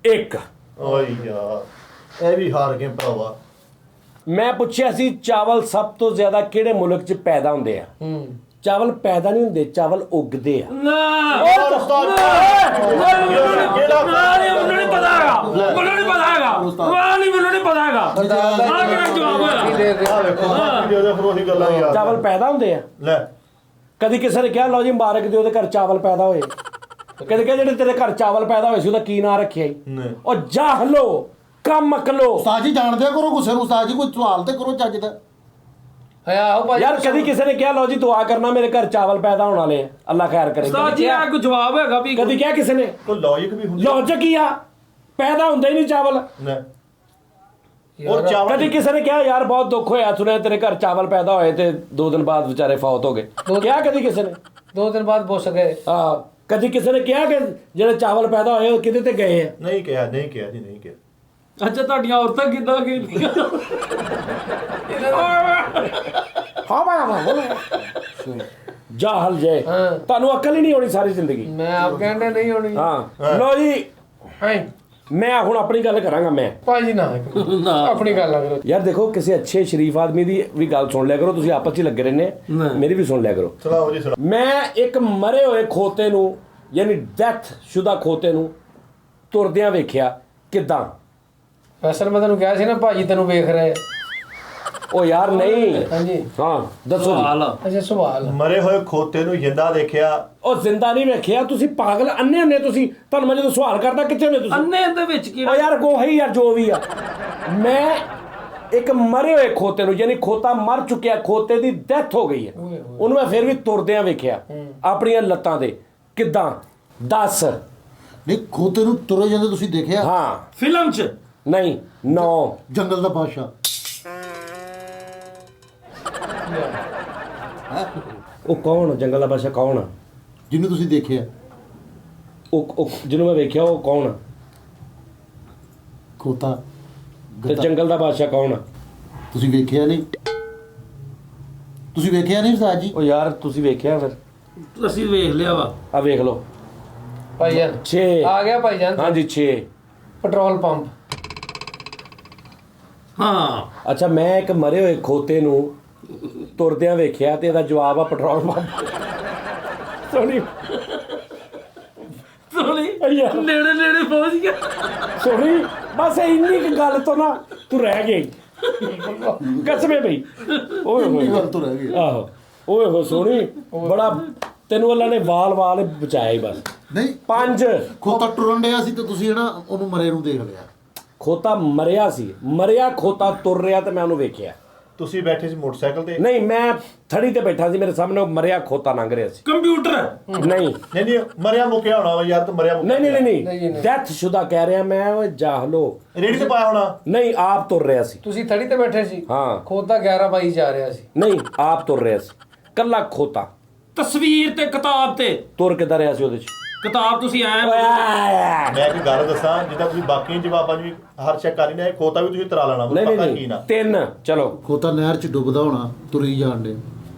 1। ਓਏ ਯਾਰ ਇਹ ਵੀ ਹਾਰ ਗਏ ਭਰਾਵਾ। ਮੈਂ ਪੁੱਛਿਆ ਸੀ ਚਾਵਲ ਸਭ ਤੋਂ ਜ਼ਿਆਦਾ ਕਿਹੜੇ ਮੁਲਕ 'ਚ ਪੈਦਾ ਹੁੰਦੇ ਆ? ਚਾਵਲ ਪੈਦਾ ਨਹੀਂ ਹੁੰਦੇ, ਚਾਵਲ ਉੱਗਦੇ ਆ। ना ਉਸਤਾਦ ਮੈਨੂੰ ਨਹੀਂ ਪਤਾ ਹੈਗਾ। ਮੈਨੂੰ ਨਹੀਂ ਪਤਾ ਹੈਗਾ। ਮੈਨੂੰ ਨਹੀਂ ਪਤਾ ਹੈਗਾ। ਆ ਕਿਹੜਾ ਜਵਾਬ ਹੋਇਆ? ਦੇ ਦੇ। ਆ ਵੇਖੋ ਵੀਡੀਓ ਦੇ ਫਿਰ ਉਹੀ ਗੱਲਾਂ ਯਾਰ। ਚਾਵਲ ਪੈਦਾ ਹੁੰਦੇ ਆ। ਲੈ ਕਦੀ ਕਿਸੇ ਨੇ ਕਿਹਾ ਲਓ ਜੀ ਮੁਬਾਰਕ ਦਿਓ ਉਹਦੇ ਘਰ ਚਾਵਲ ਪੈਦਾ ਹੋਏ? ਕਦੇ ਕਿਹਾ ਜਿਹੜੇ ਤੇਰੇ ਘਰ ਚਾਵਲ ਪੈਦਾ ਹੋਏ ਸੀ ਉਹਦਾ ਕੀ ਨਾਂ ਰੱਖਿਆ ਜੀ? ਨਹੀਂ। ਉਹ ਜਾਹਲੋ, ਕੰਮ ਅਕ ਲੋ। ਉਸਤਾਦ ਜੀ ਜਾਣਦੇ ਕਰੋ ਗੁੱਸੇ ਨੂੰ, ਉਸਤਾਦ ਜੀ ਕੋਈ ਸਵਾਲ ਤੇ ਕਰੋ ਚੱਜ ਦਾ। ਆਓ ਭਾਈ ਯਾਰ ਕਦੀ ਕਿਸੇ ਨੇ ਕਿਹਾ ਲਓ ਜੀ ਦੁਆ ਕਰਨਾ ਮੇਰੇ ਘਰ ਚਾਵਲ ਪੈਦਾ ਹੋਣ ਵਾਲੇ ਆ, ਅੱਲਾ ਖੈਰ ਕਰੇ? ਉਸਤਾਦ ਜੀ ਇਹ ਕੋਈ ਜਵਾਬ ਹੈਗਾ ਵੀ? ਕਦੀ ਕਿਹਾ ਕਿਸੇ ਨੇ? ਕੋਈ ਲੌਜੀਕ ਵੀ ਹੁੰਦੀ ਲੌਜਿਕ ਕੀ ਆ? ਪੈਦਾ ਹੁੰਦੇ ਹੀ ਨਹੀਂ ਚਾਵਲ। ਨਾ ਔਰ ਚਾਵਲ ਕਦੀ ਕਿਸੇ ਨੇ ਕਿਹਾ ਯਾਰ ਬਹੁਤ ਦੁੱਖ ਹੋਇਆ ਸੁਣਿਆ ਤੇਰੇ ਘਰ ਚਾਵਲ ਪੈਦਾ ਹੋਏ ਤੇ 2 ਦਿਨ ਬਾਅਦ ਵਿਚਾਰੇ ਫੌਤ ਹੋ ਗਏ? ਕਿਹਾ ਕਦੀ ਕਿਸੇ ਨੇ? 2 ਦਿਨ ਬਾਅਦ ਬੋਸ ਗਏ। ਹਾਂ, ਕਦੀ ਕਿਸੇ ਨੇ ਕਿਹਾ ਕਿ ਜਿਹੜੇ ਚਾਵਲ ਪੈਦਾ ਹੋਏ ਉਹ ਕਿਤੇ ਤੇ ਗਏ ਆ? ਨਹੀਂ ਕਿਹਾ ਜੀ, ਨਹੀਂ ਕਿਹਾ। ਅੱਛਾ ਤੁਹਾਡੀਆਂ ਔਰਤਾਂ ਕਿੱਦਾਂ ਕੀਤੀਆਂ? ਹਾਂ ਜਾਹਲ ਜੇ, ਤੁਹਾਨੂੰ ਅਕਲ ਹੀ ਨਹੀਂ ਹੋਣੀ ਸਾਰੀ ਜ਼ਿੰਦਗੀ। ਮੈਂ ਆਪ ਕਹਿੰਦਾ ਨਹੀਂ ਹੋਣੀ। ਹਾਂ ਲੋ ਜੀ, ਮੈਂ ਹੁਣ ਆਪਣੀ ਗੱਲ ਕਰਾਂਗਾ। ਮੈਂ ਭਾਜੀ ਨਾ ਆਪਣੀ ਗੱਲ ਨਾ ਕਰੋ ਯਾਰ ਦੇਖੋ, ਕਿਸੇ ਅੱਛੇ ਸ਼ਰੀਫ ਆਦਮੀ ਦੀ ਵੀ ਗੱਲ ਸੁਣ ਲਿਆ ਕਰੋ। ਤੁਸੀਂ ਆਪਸ 'ਚ ਹੀ ਲੱਗੇ ਰਹਿੰਦੇ, ਮੇਰੀ ਵੀ ਸੁਣ ਲਿਆ ਕਰੋ। ਸੁਣਾਓ ਜੀ ਸੁਣਾਓ। ਮੈਂ ਇੱਕ ਮਰੇ ਹੋਏ ਖੋਤੇ ਨੂੰ, ਯਾਨੀ ਡੈਥ ਸ਼ੁਦਾ ਖੋਤੇ ਨੂੰ ਤੁਰਦਿਆਂ ਵੇਖਿਆ। ਕਿੱਦਾਂ? ਵੈਸੇ ਮੈਂ ਤੈਨੂੰ ਕਿਹਾ ਸੀ ਨਾ ਭਾਜੀ ਤੈਨੂੰ ਵੇਖ ਰਹੇ। ਉਹ ਯਾਰ ਨਹੀਂ। ਹਾਂਜੀ ਹਾਂ ਦੱਸੋ ਜੀ। ਅੱਛਾ ਸਵਾਲ ਮਰੇ ਹੋਏ ਖੋਤੇ ਨੂੰ ਜਿੰਦਾ ਦੇਖਿਆ। ਉਹ ਜ਼ਿੰਦਾ ਨਹੀਂ ਵੇਖਿਆ। ਤੁਸੀਂ ਪਾਗਲ ਅੰਨੇ ਨੇ ਤੁਸੀਂ। ਤੁਹਾਨੂੰ ਮੈਂ ਜਦੋਂ ਸਵਾਲ ਕਰਦਾ ਕਿੱਥੇ ਨੇ ਤੁਸੀਂ? ਅੰਨੇ ਦੇ ਵਿੱਚ ਕੀ? ਉਹ ਯਾਰ ਗੋਹੀ ਯਾਰ ਜੋ ਵੀ ਆ। ਮੈਂ ਇੱਕ ਮਰੇ ਹੋਏ ਖੋਤੇ ਨੂੰ, ਯਾਨੀ ਖੋਤਾ ਮਰ ਚੁੱਕਿਆ, ਖੋਤੇ ਦੀ ਡੈਥ ਹੋ ਗਈ ਹੈ, ਉਹਨੂੰ ਮੈਂ ਫਿਰ ਵੀ ਤੁਰਦਿਆਂ ਵੇਖਿਆ ਆਪਣੀਆਂ ਲੱਤਾਂ ਤੇ। ਕਿੱਦਾਂ? ਦੱਸ। ਨਹੀਂ ਖੋਤੇ ਨੂੰ ਤੁਰੇ ਜਾਂਦੇ ਤੁਸੀਂ ਦੇਖਿਆ? ਹਾਂ। ਫਿਲਮ 'ਚ? ਨਹੀਂ। 9 ਜੰਗਲ ਦਾ ਬਾਦਸ਼ਾਹ। ਉਹ ਕੌਣ? ਜੰਗਲ ਦਾ ਬਾਦਸ਼ਾਹ ਕੌਣ ਆ? ਜਿਹਨੂੰ ਤੁਸੀਂ ਦੇਖਿਆ? ਉਹ ਜਿਹਨੂੰ ਮੈਂ ਵੇਖਿਆ ਉਹ ਕੌਣ ਆ? ਖੋਤਾ। ਤੇ ਜੰਗਲ ਦਾ ਬਾਦਸ਼ਾਹ ਕੌਣ ਆ? ਤੁਸੀਂ ਵੇਖਿਆ ਨਹੀਂ? ਤੁਸੀਂ ਵੇਖਿਆ ਨਹੀਂ ਉਸਤਾਦ ਜੀ? ਉਹ ਯਾਰ ਤੁਸੀਂ ਵੇਖਿਆ ਫਿਰ? ਅਸੀਂ ਵੇਖ ਲਿਆ ਵਾ। ਆ ਵੇਖ ਲਓ। ਭਾਈਜਾਨ 6 ਆ ਗਿਆ ਭਾਈਜਾਨ। ਹਾਂਜੀ 6 ਪੈਟਰੋਲ ਪੰਪ। ਹਾਂ ਅੱਛਾ, ਮੈਂ ਇੱਕ ਮਰੇ ਹੋਏ ਖੋਤੇ ਨੂੰ ਤੁਰਦਿਆਂ ਵੇਖਿਆ ਤੇ ਇਹਦਾ ਜਵਾਬ ਆ ਪੈਟਰੋਲ ਪੰਪ। ਸੋਨੀ ਯਾਰ। ਨੇੜੇ ਨੇੜੇ ਪਹੁੰਚ ਗਿਆ। ਸੋਨੀ ਬਸ ਇੰਨੀ ਕੁ ਗੱਲ ਤੋਂ ਨਾ ਤੂੰ ਰਹਿ ਗਈ ਕਸਮੇ ਬਈ। ਓਏ ਹੋਏ ਗੱਲ ਤੋਂ ਰਹਿ ਗਈ। ਆਹੋ ਓਏ ਹੋ ਸੋਨੀ, ਬੜਾ ਤੈਨੂੰ ਅੱਲਾ ਨੇ ਵਾਲ ਬਚਾਇਆ ਹੀ ਬਸ। ਨਹੀਂ 5 ਖੋਤਾ ਟੁਰਨ ਡਿਆ ਸੀ ਤੇ ਤੁਸੀਂ ਨਾ ਉਹਨੂੰ ਮਰੇ ਨੂੰ ਦੇਖ ਲਿਆ। ਖੋਤਾ ਮਰਿਆ ਸੀ, ਮਰਿਆ ਖੋਤਾ ਤੁਰ ਰਿਹਾ ਤੇ ਮੈਂ ਉਹਨੂੰ ਵੇਖਿਆ। ਤੁਸੀਂ ਬੈਠੇ ਸੀ ਮੋਟਰਸਾਈਕਲ ਤੇ? ਨਹੀਂ, ਮੈਂ ਥੜੀ ਤੇ ਬੈਠਾ ਸੀ, ਮੇਰੇ ਸਾਹਮਣੇ ਉਹ ਮਰਿਆ ਖੋਤਾ ਲੰਘ ਰਿਹਾ ਸੀ। ਕੰਪਿਊਟਰ? ਨਹੀਂ ਨਹੀਂ ਮਰਿਆ ਮੁੱਕਿਆ ਹੋਣਾ ਵਾ ਯਾਰ, ਤੂੰ ਮਰਿਆ ਮੁੱਕਿਆ। ਨਹੀਂ ਡੈਥ ਸ਼ੁਦਾ ਕਹਿ ਰਿਹਾ ਮੈਂ। ਓਏ ਜਾਹਲੋ। ਰੇੜੀ ਤੇ ਪਾਇਆ ਹੋਣਾ? ਨਹੀਂ, ਆਪ ਤੁਰ ਰਿਹਾ ਸੀ। ਤੁਸੀਂ ਥੜੀ ਤੇ ਬੈਠੇ ਸੀ? ਹਾਂ। ਖੋਤਾ 11 ਜਾ ਰਿਹਾ ਸੀ? ਨਹੀਂ, ਆਪ ਤੁਰ ਰਿਹਾ ਸੀ, ਕੱਲਾ ਖੋਤਾ। ਤਸਵੀਰ ਤੇ ਕਿਤਾਬ ਤੇ? ਤੁਰ ਕਿੱਦਾਂ ਰਿਹਾ ਸੀ ਉਹਦੇ 'ਚ? ਕਿਤਾਬ ਤੁਸੀਂ ਐ ਮੈਂ ਇੱਕ ਗੱਲ ਦੱਸਾਂ, ਜਿੱਦਾਂ ਤੁਸੀਂ ਬਾਕੀ ਜਵਾਬਾਂ 'ਚ ਵੀ ਹਰ ਚੈੱਕ ਕਰ ਲੈਣਾ, ਇਹ ਖੋਤਾ ਵੀ ਤੁਸੀਂ ਤਰਾ ਲੈਣਾ, ਪਤਾ ਕੀ ਨਾ। 3 ਚਲੋ। ਖੋਤਾ ਨਹਿਰ 'ਚ ਡੁੱਬਦਾ ਹੋਣਾ, ਤੁਰੀ ਜਾਣ ਡੇ।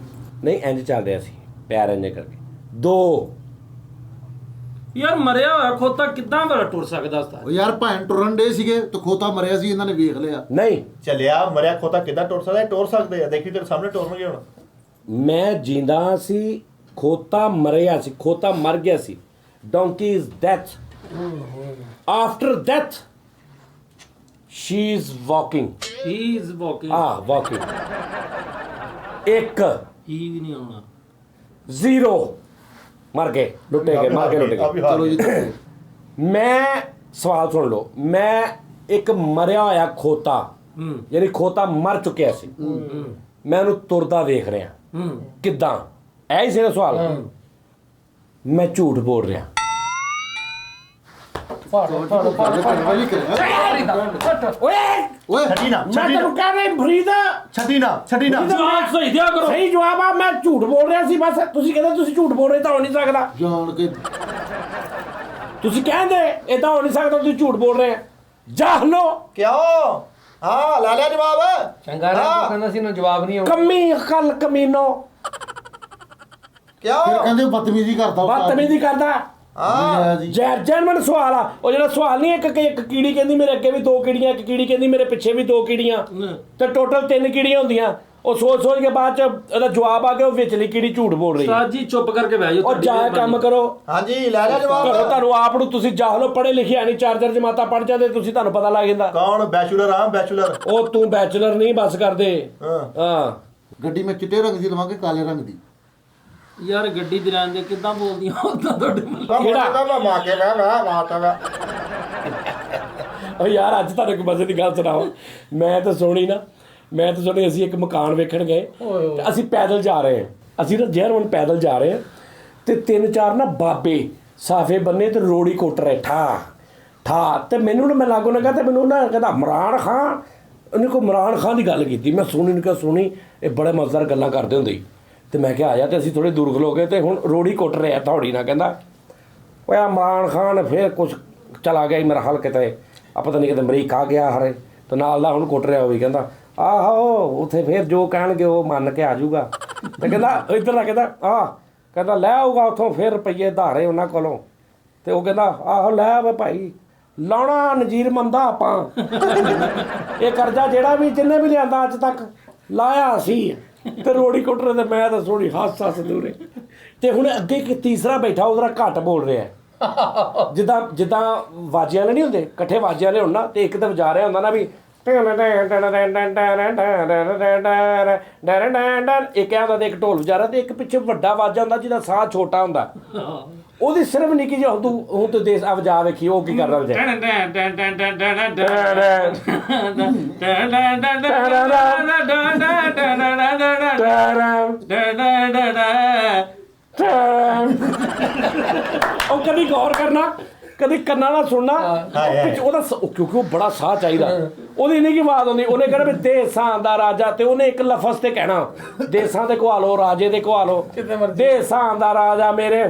ਨਹੀਂ, ਇੰਜ ਚੱਲ ਰਿਹਾ ਸੀ, ਪੈਰ ਇੰਜ ਕਰਕੇ। 2 ਯਾਰ ਮਰਿਆ ਹੋਇਆ ਖੋਤਾ ਕਿੱਦਾਂ ਬੜਾ ਟੁਰ ਸਕਦਾ ਉਸਤਾਦ? ਉਹ ਯਾਰ ਭੈਣ ਟੁਰਨ ਡੇ ਸੀਗੇ ਤੇ ਖੋਤਾ ਮਰਿਆ ਸੀ, ਇਹਨਾਂ ਨੇ ਵੇਖ ਲਿਆ। ਨਹੀਂ, ਚੱਲਿਆ ਮਰਿਆ ਖੋਤਾ ਕਿੱਦਾਂ ਟੁਰ ਸਕਦਾ? ਟੁਰ ਸਕਦੇ ਆ, ਦੇਖੀ ਤੇਰੇ ਸਾਹਮਣੇ ਟੁਰਨਗੇ ਹੁਣ। ਮੈਂ ਜਿੰਦਾ ਸੀ, ਖੋਤਾ ਮਰਿਆ ਸੀ, ਖੋਤਾ ਮਰ ਗਿਆ ਸੀ। Donkey is death. After death, she is walking. He is walking. Walking. 1 ਹੀ ਵੀ ਨਹੀਂ ਆਉਣਾ। 0 ਮਰ ਗਏ, ਲੁੱਟੇ ਗਏ, ਮਾਰ ਕੇ ਲੁੱਟ ਗਏ। ਚਲੋ ਜੀ ਮੈਂ ਸਵਾਲ ਸੁਣ ਲਓ। ਮੈਂ ਇੱਕ ਮਰਿਆ ਹੋਇਆ ਖੋਤਾ, ਯਾਨੀ ਖੋਤਾ ਮਰ ਚੁੱਕਿਆ ਸੀ, ਮੈਂ ਉਹਨੂੰ ਤੁਰਦਾ ਵੇਖ ਰਿਹਾ। ਕਿੱਦਾਂ? ਇਹ ਹੀ ਸੀ ਨਾ ਸਵਾਲ। ਮੈਂ ਝੂਠ ਬੋਲ ਰਿਹਾ। ਪਹਿਲੀ ਕਰਿਆ। ਓਏ ਛੱਡੀ ਨਾ, ਮੈਂ ਛੱਡੀ ਨਾ, ਤੈਨੂੰ ਕਹਿ ਰਿਹਾ ਫਰੀਦਾ, ਛੱਡੀ ਨਾ, ਛੱਡੀ ਨਾ। ਜਵਾਬ ਸਹੀ ਦਿਆ ਕਰੋ। ਸਹੀ ਜਵਾਬ ਆ। ਮੈਂ ਝੂਠ ਬੋਲ ਰਿਹਾ ਸੀ ਬਸ। ਤੁਸੀਂ ਕਹਿੰਦੇ ਤੁਸੀਂ ਝੂਠ ਬੋਲ ਰਹੇ ਤਾਂ ਹੋ ਨਹੀਂ ਸਕਦਾ। ਜਾਣ ਕੇ ਤੁਸੀਂ ਕਹਿੰਦੇ ਏਦਾਂ ਹੋ ਨਹੀਂ ਸਕਦਾ, ਤੁਸੀਂ ਝੂਠ ਬੋਲ ਰਹੇ ਆ। ਜਾਹਲੋ। ਕਿਉਂ? ਹਾਂ ਲੈ ਲਿਆ ਜਵਾਬ। ਚੰਗਾ ਰਿਹਾ ਕਹਿੰਦਾ ਸੀ ਨਾ ਜਵਾਬ ਨਹੀਂ ਆਉਂਦਾ। ਕਮੀ ਅਕਲ ਕਮੀਨੋ। ਫਿਰ ਕਿਉਂ? ਕਹਿੰਦੇ ਬਦਤਮੀਜ਼ੀ ਕਰਦਾ। ਬਦਤਮੀਜ਼ੀ ਕਰਦਾ। ਹਾਂ ਜੀ। ਜੈਨੂਇਨ ਸਵਾਲ ਆ। ਉਹ ਜਿਹੜਾ ਸਵਾਲ ਨਹੀਂ ਇੱਕ ਕੀੜੀ ਕਹਿੰਦੀ ਮੇਰੇ ਅੱਗੇ ਵੀ 2 ਕੀੜੀਆਂ, ਇੱਕ ਕੀੜੀ ਕਹਿੰਦੀ ਮੇਰੇ ਪਿੱਛੇ ਵੀ 2 ਕੀੜੀਆਂ, ਤੇ ਟੋਟਲ 3 ਕੀੜੀਆਂ ਹੁੰਦੀਆਂ। ਉਹ ਸੋਚ ਕੇ ਬਾਅਦ ਚ ਉਹਦਾ ਜਵਾਬ ਆ ਗਿਆ ਉਹ ਵਿਚਲੀ ਕੀੜੀ ਝੂਠ ਬੋਲ ਰਹੀ ਹੈ। ਉਸਤਾਦ ਜੀ ਚੁੱਪ ਕਰਕੇ ਬਹਿ ਜਾਓ। ਉਹ ਜਾ ਕੰਮ ਕਰੋ। ਹਾਂਜੀ ਲੈ ਲਿਆ ਜਵਾਬ। ਘਰੋਂ ਤੁਹਾਨੂੰ ਆਪ ਨੂੰ ਤੁਸੀਂ ਜਾਹਲੋ, ਪੜ੍ਹੇ ਲਿਖੇ ਨਹੀਂ, 4 ਜਮਾਤਾਂ ਪੜ੍ਹ ਜਾਂਦੇ, ਤੁਸੀਂ ਤੁਹਾਨੂੰ ਪਤਾ ਲੱਗ ਜਾਂਦਾ। ਕੌਣ? ਬੈਚਲਰ ਆ, ਬੈਚਲਰ। ਉਹ ਤੂੰ ਬੈਚਲਰ ਨਹੀਂ ਬਸ ਕਰਦੇ। ਹਾਂ ਗੱਡੀ ਮੈਂ ਚਿੱਟੇ ਰੰਗ ਦੀ ਲਵਾਂਗੇ ਕਾਲੇ ਰੰਗ ਦੀ। ਯਾਰ ਗੱਡੀ ਦੀ ਰਾਂ ਦੇ ਕਿੱਦਾਂ ਬੋਲਦੀਆਂ ਉਦਾਂ ਤੁਹਾਡੇ ਮਨ। ਕਿਹੜਾ? ਮੈਂ ਮਾਂ ਕੇ ਮੈਂ ਉਹ ਯਾਰ ਅੱਜ ਤੁਹਾਨੂੰ ਇੱਕ ਮਜ਼ੇ ਦੀ ਗੱਲ ਸੁਣਾਵਾਂ। ਮੈਂ ਤਾਂ ਸੁਣੀ ਅਸੀਂ ਇੱਕ ਮਕਾਨ ਵੇਖਣ ਗਏ ਤੇ ਅਸੀਂ ਪੈਦਲ ਜਾ ਰਹੇ ਹਾਂ, ਅਸੀਂ ਨਾ ਜਰਮਨ ਪੈਦਲ ਜਾ ਰਹੇ ਹਾਂ ਤੇ 3-4 ਨਾ ਬਾਬੇ ਸਾਫੇ ਬੰਨੇ ਤੇ ਰੋੜੀ ਕੁੱਟ ਰਹੇ ਠਾ ਤੇ ਮੈਨੂੰ ਨਾ ਮੈਂ ਲਾਗੋਂ ਲੱਗਾ ਤੇ ਮੈਨੂੰ ਨਾ ਕਹਿੰਦਾ ਇਮਰਾਨ ਖਾਨ, ਉਹਨੇ ਕੋਈ ਇਮਰਾਨ ਖਾਨ ਦੀ ਗੱਲ ਕੀਤੀ। ਮੈਂ ਸੁਣੀ ਇਹ ਬੜੇ ਮਜ਼ੇਦਾਰ ਗੱਲਾਂ ਕਰਦੇ ਹੁੰਦੇ ਸੀ ਤੇ ਮੈਂ ਕਿਹਾ ਆਇਆ ਤੇ ਅਸੀਂ ਥੋੜੇ ਦੂਰ ਖਲੋ ਗਏ ਤੇ ਹੁਣ ਰੋੜੀ ਕੁੱਟ ਰਿਹਾ ਥੋੜੀ ਨਾਲ। ਕਹਿੰਦਾ ਓਏ ਇਮਰਾਨ ਖਾਨ ਫਿਰ ਕੁਛ ਚਲਾ ਗਿਆ ਮੇਰਾ ਹਲ ਕਿਤੇ ਪਤਾ ਨਹੀਂ ਕਿਤੇ ਅਮਰੀਕਾ ਗਿਆ ਹਰੇ ਤੇ ਨਾਲ ਦਾ ਹੁਣ ਕੁੱਟ ਰਿਹਾ ਉਹ ਵੀ। ਕਹਿੰਦਾ ਆਹੋ ਉੱਥੇ ਫਿਰ ਜੋ ਕਹਿਣਗੇ ਉਹ ਮੰਨ ਕੇ ਆ ਜਾਊਗਾ ਤੇ ਕਹਿੰਦਾ ਇੱਧਰ ਨਾ ਕਹਿੰਦਾ ਲੈ ਆਊਗਾ ਉੱਥੋਂ ਫਿਰ ਰੁਪਈਏ ਧਾਰੇ ਉਹਨਾਂ ਕੋਲੋਂ ਤੇ ਉਹ ਕਹਿੰਦਾ ਆਹੋ ਲੈ ਆਵੇ ਭਾਈ ਲਾਉਣਾ ਨਜ਼ੀਰ ਮੰਦਾ ਆਪਾਂ ਇਹ ਕਰਜ਼ਾ ਜਿਹੜਾ ਵੀ ਜਿੰਨੇ ਵੀ ਲਿਆਂਦਾ ਅੱਜ ਤੱਕ ਲਾਇਆ ਸੀ ਤੇ ਰੋੜੀ ਕੁੱਟ ਰਹੇ ਤੇ ਮੈਂ ਤਾਂ ਸੋਹਣੀ ਹੱਸ ਦੂਰੇ ਤੇ ਹੁਣ ਅੱਗੇ ਇੱਕ ਤੀਸਰਾ ਬੈਠਾ ਉਹਦਾ ਘੱਟ ਬੋਲ ਰਿਹਾ ਜਿੱਦਾਂ ਵਾਜਿਆਂ ਵਾਲੇ ਨਹੀਂ ਹੁੰਦੇ ਇਕੱਠੇ ਵਾਜਿਆਂ ਵਾਲੇ ਹੋਣ ਨਾ ਤੇ ਇੱਕ ਤਾਂ ਵਜਾ ਰਿਹਾ ਹੁੰਦਾ ਨਾ ਵੀ ਇੱਕ ਹੁੰਦਾ ਤੇ ਇੱਕ ਢੋਲ ਵਜਾ ਰਿਹਾ ਤੇ ਇੱਕ ਪਿੱਛੇ ਵੱਡਾ ਵਾਜਾ ਹੁੰਦਾ ਜਿਹਦਾ ਸਾਹ ਛੋਟਾ ਹੁੰਦਾ ਉਹਦੀ ਸਿਰਫ ਨਿੱਕੀ ਜਿਹੀ ਹੁਣ ਤੂੰ ਦੇਸ ਆ ਵਜਾ ਵੇਖੀ ਉਹ ਕੀ ਕਰਦਾ ਵਜਾ ਉਹ ਕਦੀ ਗੌਰ ਕਰਨਾ ਕਦੀ ਕੰਨਾਂ ਨਾਲ ਸੁਣਨਾ ਉਹਦਾ ਕਿਉਂਕਿ ਉਹ ਬੜਾ ਸਾਹ ਚਾਹੀਦਾ ਉਹਦੀ ਨਹੀਂ ਕੀ ਆਵਾਜ਼ ਆਉਂਦੀ। ਉਹਨੇ ਕਹਿਣਾ ਵੀ ਦੇਸਾਂ ਦਾ ਰਾਜਾ ਤੇ ਉਹਨੇ ਇੱਕ ਲਫ਼ਜ਼ ਤੇ ਕਹਿਣਾ ਦੇਸਾਂ ਦੇ ਘੁਆ ਲਓ ਰਾਜੇ ਦੇ ਘੁਆ ਲਓ ਦੇਸਾਂ ਦਾ ਰਾਜਾ ਮੇਰੇ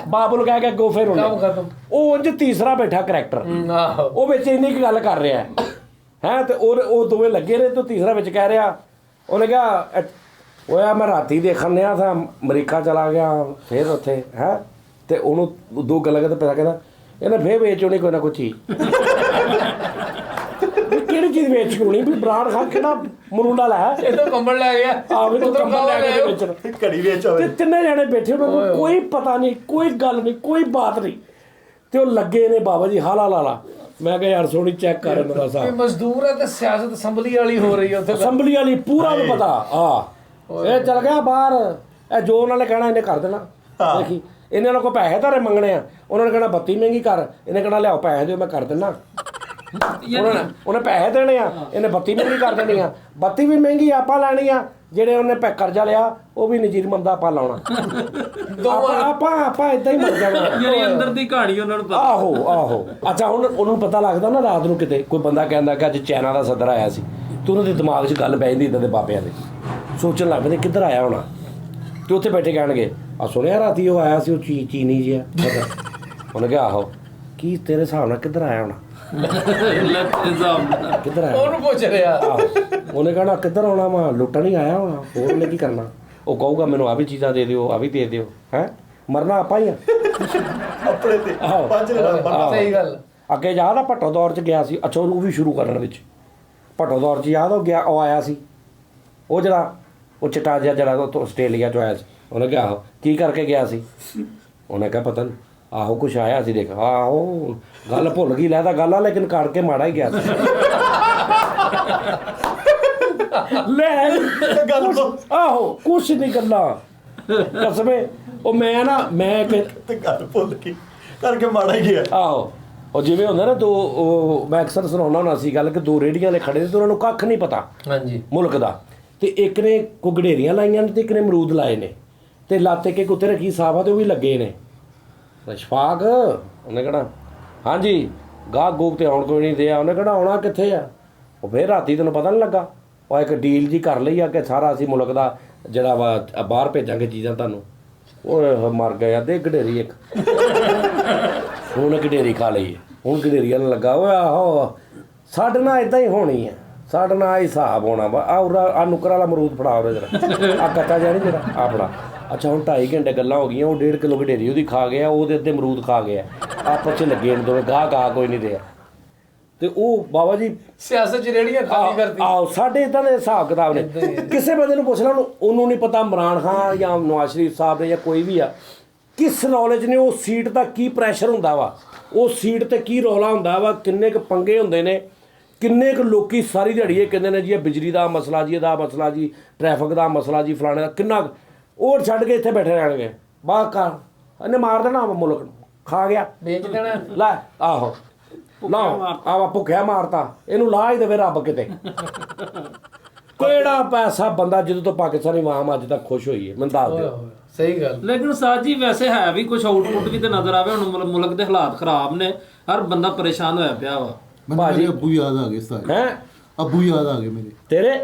ਬਾਬੁਲ ਕਹਿ ਕੇ ਅੱਗੋਂ ਫਿਰ ਉਹ ਉਂਝ ਤੀਸਰਾ ਬੈਠਾ ਕਰੈਕਟਰ ਉਹ ਵਿੱਚ ਇੰਨੀ ਕੁ ਗੱਲ ਕਰ ਰਿਹਾ ਹੈ ਤੇ ਉਹ ਦੋਵੇਂ ਲੱਗੇ ਨੇ ਤੇ ਤੀਸਰਾ ਵਿੱਚ ਕਹਿ ਰਿਹਾ ਉਹਨੇ ਕਿਹਾ ਓਏ ਮੈਂ ਰਾਤੀ ਦੇਖਣ ਡਿਆ ਸਾਂ ਅਮਰੀਕਾ ਚਲਾ ਗਿਆ ਫਿਰ ਉੱਥੇ ਹੈ ਤੇ ਉਹਨੂੰ ਦੋ ਗੱਲਾਂ ਕਹਿੰਦਾ ਪੈਸਾ ਕਹਿੰਦਾ ਇਹਨੇ ਫੇਰ ਵੇਚ ਹੋਣੀ ਕੋਈ ਨਾ ਕੋਈ ਚੀਜ਼ ਕਿਹੜੀ ਚੀਜ਼ ਵੇਚ ਹੋਣੀ ਵੀ ਇਮਰਾਨ ਖਾਨ ਕਿਹੜਾ ਮਰੂੰਡਾ ਲੈ ਇਹ ਤਾਂ ਕੰਬਲ ਲੈ ਗਿਆ ਆਵੇ ਤੂੰ ਕੰਬਲ ਲੈ ਕੇ ਵੇਚਣ ਘੜੀ ਵੇਚ ਹੋਵੇ ਤੇ ਤਿੰਨੇ ਜਣੇ ਬੈਠੇ ਉਹਨਾਂ ਨੂੰ ਕੋਈ ਪਤਾ ਨਹੀਂ ਕੋਈ ਗੱਲ ਨਹੀਂ ਕੋਈ ਬਾਤ ਨਹੀਂ ਤੇ ਉਹ ਲੱਗੇ ਨੇ ਬਾਬਾ ਜੀ ਹਾਲਾ ਲਾਲਾ। ਮੈਂ ਕਿਹਾ ਯਾਰ ਸੋਹਣੀ ਚੈੱਕ ਕਰ ਇਹਨਾਂ ਦਾ ਹਿਸਾਬ ਮਜ਼ਦੂਰ ਹੈ ਤੇ ਸਿਆਸਤ ਅਸੈਂਬਲੀ ਵਾਲੀ ਹੋ ਰਹੀ ਹੈ ਉੱਥੇ ਅਸੈਂਬਲੀ ਵਾਲੀ ਪੂਰਾ ਨੂੰ ਪਤਾ ਇਹ ਚੱਲ ਗਿਆ ਬਾਹਰ ਇਹ ਜੋ ਉਹਨਾਂ ਨੇ ਕਹਿਣਾ ਇਹਨੇ ਕਰ ਦੇਣਾ ਦੇਖੀ ਇਹਨਾਂ ਕੋਲ ਪੈਸੇ ਧਾਰੇ ਮੰਗਣੇ ਆ ਉਹਨਾਂ ਨੇ ਕਹਿਣਾ ਬੱਤੀ ਮਹਿੰਗੀ ਕਰ ਇਹਨੇ ਕਹਿਣਾ ਲਿਆਓ ਪੈਸੇ ਦਿਓ ਮੈਂ ਕਰ ਦਿੰਦਾ ਉਹਨੇ ਪੈਸੇ ਦੇਣੇ ਆ ਇਹਨੇ ਬੱਤੀ ਮਹਿੰਗੀ ਕਰ ਦੇਣੀ ਆ ਬੱਤੀ ਵੀ ਮਹਿੰਗੀ ਆਪਾਂ ਲੈਣੀ ਆ ਜਿਹੜੇ ਉਹਨੇ ਕਰਜ਼ਾ ਲਿਆ ਉਹ ਵੀ ਨਜ਼ੀਰ ਮੰਦਾ ਆਪਾਂ ਲਾਉਣਾ ਆਪਾਂ ਇਦਾਂ ਹੀ ਮਰ ਜਾਣਾ ਯਾਰ ਅੰਦਰ ਦੀ ਕਹਾਣੀ ਉਹਨਾਂ ਨੂੰ ਪਤਾ ਆਹੋ ਅੱਛਾ ਹੁਣ ਉਹਨੂੰ ਪਤਾ ਲੱਗਦਾ ਨਾ ਰਾਤ ਨੂੰ ਕਿਤੇ ਕੋਈ ਬੰਦਾ ਕਹਿੰਦਾ ਕਿ ਅੱਜ ਚਾਈਨਾ ਦਾ ਸਦਰ ਆਇਆ ਸੀ ਤੇ ਉਹਨਾਂ ਦੇ ਦਿਮਾਗ 'ਚ ਗੱਲ ਪੈ ਜਾਂਦੀ ਇੱਦਾਂ ਦੇ ਬਾਬਿਆਂ ਦੇ ਸੋਚਣ ਲੱਗ ਪੈਂਦੇ ਕਿੱਧਰ ਆਇਆ ਹੋਣਾ ਤੇ ਉੱਥੇ ਬੈਠੇ ਕਹਿਣਗੇ ਆ ਸੁਣਿਆ ਰਾਤੀ ਉਹ ਆਇਆ ਸੀ ਉਹ ਚੀਨੀ ਜਿਹਾ ਉਹਨੇ ਕਿਹਾ ਆਹੋ ਕੀ ਤੇਰੇ ਹਿਸਾਬ ਨਾਲ ਕਿੱਧਰ ਆਇਆ ਹੋਣਾ ਕਿੱਧਰ ਆਇਆ ਉਹਨੂੰ ਪੁੱਛ ਰਿਹਾ ਉਹਨੇ ਕਹਿਣਾ ਕਿੱਧਰ ਆਉਣਾ ਵਾ ਲੁੱਟਣ ਹੀ ਆਇਆ ਹੋਣਾ ਹੋਰ ਉਹਨੇ ਕੀ ਕਰਨਾ ਉਹ ਕਹੂਗਾ ਮੈਨੂੰ ਆ ਵੀ ਚੀਜ਼ਾਂ ਦੇ ਦਿਓ ਆ ਵੀ ਦੇ ਦਿਓ ਹੈ ਮਰਨਾ ਆਪਾਂ ਹੀ ਆ ਆਪਣੇ ਤੇ ਸਹੀ ਗੱਲ ਅੱਗੇ ਯਾਦ ਆ ਭੱਟੋ ਦੌਰ 'ਚ ਗਿਆ ਸੀ ਅੱਛਾ ਉਹ ਵੀ ਸ਼ੁਰੂ ਕਰਨ ਵਿੱਚ ਭੱਟੋ ਦੌਰ 'ਚ ਯਾਦ ਹੋ ਗਿਆ ਉਹ ਆਇਆ ਸੀ ਉਹ ਜਿਹੜਾ ਉਹ ਚਿੱਟਾ ਜਿਹਾ ਜਿਹੜਾ ਉਹ ਆਸਟ੍ਰੇਲੀਆ 'ਚੋਂ ਆਇਆ ਸੀ ਉਹਨੇ ਕਿਹਾ ਆਹੋ ਕੀ ਕਰਕੇ ਗਿਆ ਸੀ ਉਹਨੇ ਕਿਹਾ ਪਤਾ ਨਹੀਂ ਆਹੋ ਕੁਛ ਆਇਆ ਸੀ ਦੇਖ ਆਹੋ ਗੱਲ ਭੁੱਲ ਗਈ ਲੈ ਤਾਂ ਗੱਲ ਆ ਲੇਕਿਨ ਕਰਕੇ ਮਾੜਾ ਹੀ ਗਿਆ ਸੀ ਲੈ ਗੱਲ ਆਹੋ ਕੁਛ ਨਹੀਂ ਗੱਲਾਂ ਕਸਮੇ ਉਹ ਮੈਂ ਤੇ ਗੱਲ ਭੁੱਲ ਗਈ ਕਰਕੇ ਮਾੜਾ ਹੀ ਗਿਆ ਆਹੋ ਉਹ ਜਿਵੇਂ ਹੁੰਦਾ ਨਾ ਉਹ ਮੈਂ ਅਕਸਰ ਸੁਣਾਉਣਾ ਹੁੰਦਾ ਸੀ ਗੱਲ ਕਿ ਦੋ ਰੇੜੀਆਂ ਵਾਲੇ ਖੜੇ ਤੇ ਉਹਨਾਂ ਨੂੰ ਕੱਖ ਨਹੀਂ ਪਤਾ ਹਾਂਜੀ ਮੁਲਕ ਮੁਲਕ ਦਾ ਤੇ ਇੱਕ ਨੇ ਗਡੇਰੀਆਂ ਲਾਈਆਂ ਨੇ ਤੇ ਇੱਕ ਨੇ ਅਮਰੂਦ ਲਾਏ ਨੇ ਤੇ ਲਾਤੇ ਕੇ ਕੁੱਤੇ ਰੱਖੀ ਸਾਫਾ ਤੇ ਉਹ ਵੀ ਲੱਗੇ ਨੇ ਸ਼ਫਾਕ ਉਹਨੇ ਕਹਿਣਾ ਹਾਂਜੀ ਗਾਹਕ ਗੂਕ ਤੇ ਆਉਣ ਕੋਈ ਨਹੀਂ ਦਿਆ ਉਹਨੇ ਕਹਿਣਾ ਆਉਣਾ ਕਿੱਥੇ ਆ ਉਹ ਫਿਰ ਰਾਤੀ ਤੈਨੂੰ ਪਤਾ ਨਹੀਂ ਲੱਗਾ ਉਹ ਇੱਕ ਡੀਲ ਜੀ ਕਰ ਲਈ ਆ ਕਿ ਸਾਰਾ ਅਸੀਂ ਮੁਲਕ ਦਾ ਜਿਹੜਾ ਵਾ ਬਾਹਰ ਭੇਜਾਂਗੇ ਚੀਜ਼ਾਂ ਤੁਹਾਨੂੰ ਉਹ ਮਰ ਗਿਆ ਦੇ ਗਡੇਰੀ ਇੱਕ ਹੁਣ ਗਡੇਰੀ ਖਾ ਲਈ ਹੁਣ ਗਡੇਰੀਆਂ ਨੂੰ ਲੱਗਾ ਓਏ ਆਹੋ ਸਾਡੇ ਨਾਲ ਇਦਾਂ ਹੀ ਹੋਣੀ ਆ ਸਾਡੇ ਨਾਲ ਹੀ ਹਿਸਾਬ ਹੋਣਾ ਵਾ ਆ ਨੁੱਕਰ ਵਾਲਾ ਅਮਰੂਦ ਫੜਾ ਉਹਦੇ ਜਰਾ ਆ ਕੱਚਾ ਜਿਹਾ ਨਹੀਂ ਜਿਹੜਾ ਆ ਫੜਾ ਅੱਛਾ ਹੁਣ 2.5 ਘੰਟੇ ਗੱਲਾਂ ਹੋ ਗਈਆਂ ਉਹ 1.5 ਕਿਲੋ ਗਡੇਰੀ ਉਹਦੀ ਖਾ ਗਿਆ ਉਹਦੇ ਅੱਧੇ ਅਮਰੂਦ ਖਾ ਗਿਆ ਆਪਸ 'ਚ ਲੱਗੇ ਨੇ ਦੋਵੇਂ ਗਾਹ ਕੋਈ ਨਹੀਂ ਰਿਹਾ ਤੇ ਉਹ ਬਾਬਾ ਜੀ ਸਿਆਸਤ 'ਚ ਰੇੜੀਆਂ ਖਾਲੀ ਕਰਦੀ ਆਹੋ ਸਾਡੇ ਇਦਾਂ ਦੇ ਹਿਸਾਬ ਕਿਤਾਬ ਨੇ ਕਿਸੇ ਬੰਦੇ ਨੂੰ ਪੁੱਛ ਲਾ ਉਹਨੂੰ ਨਹੀਂ ਪਤਾ ਇਮਰਾਨ ਖਾਨ ਜਾਂ ਨਵਾਜ਼ ਸ਼ਰੀਫ ਸਾਹਿਬ ਨੇ ਜਾਂ ਕੋਈ ਵੀ ਆ ਕਿਸ ਨੌਲੇਜ ਨੇ ਉਹ ਸੀਟ ਦਾ ਕੀ ਪ੍ਰੈਸ਼ਰ ਹੁੰਦਾ ਵਾ ਉਹ ਸੀਟ ਤੇ ਕੀ ਰੌਲਾ ਹੁੰਦਾ ਵਾ ਕਿੰਨੇ ਕੁ ਪੰਗੇ ਹੁੰਦੇ ਨੇ ਕਿੰਨੇ ਕੁ ਲੋਕੀ ਸਾਰੀ ਦਿਹਾੜੀ ਇਹ ਕਹਿੰਦੇ ਨੇ ਜੀ ਇਹ ਬਿਜਲੀ ਦਾ ਮਸਲਾ ਜੀ ਇਹਦਾ ਮਸਲਾ ਜੀ ਟ੍ਰੈਫਿਕ ਦਾ ਮਸਲਾ ਜੀ ਫਲਾਣੇ ਦਾ ਕਿੰਨਾ ਉਹ ਛੱਡ ਕੇ ਇੱਥੇ ਬੈਠੇ ਰਹਿਣਗੇ ਬਾਹਰ ਇਹਨੇ ਮਾਰ ਦੇਣਾ ਮੁਲਕ ਨੂੰ ਖਾ ਗਿਆ ਵੇਚ ਦੇਣਾ। ਲੈ ਆਹੋ ਨਾ ਆਵਾ ਭੁੱਖਿਆ ਮਾਰਤਾ ਇਹਨੂੰ ਲਾ ਹੀ ਦੇਵੇ ਰੱਬ ਕਿਤੇ ਕਿਹੜਾ ਪੈਸਾ ਬੰਦਾ ਜਦੋਂ ਤੋਂ ਪਾਕਿਸਤਾਨੀ ਆਵਾਮ ਅੱਜ ਤੱਕ ਖੁਸ਼ ਹੋਈ ਹੈ ਮੈਨੂੰ ਦੱਸ ਦਿਓ ਸਹੀ ਗੱਲ। ਲੇਕਿਨ ਉਸਤਾਦ ਜੀ ਵੈਸੇ ਹੈ ਵੀ ਕੁਝ ਆਊਟਪੁੱਟ ਵੀ ਤੇ ਨਜ਼ਰ ਆਵੇ। ਹੁਣ ਮੁਲਕ ਦੇ ਹਾਲਾਤ ਖਰਾਬ ਨੇ, ਹਰ ਬੰਦਾ ਪਰੇਸ਼ਾਨ ਹੋਇਆ ਪਿਆ ਵਾ। ਮੈਨੂੰ ਮੇਰੇ ਅੱਬੂ ਯਾਦ ਆ ਗਏ ਸਾਰੇ। ਹੈ ਅੱਬੂ ਯਾਦ ਆ ਗਏ ਮੇਰੇ।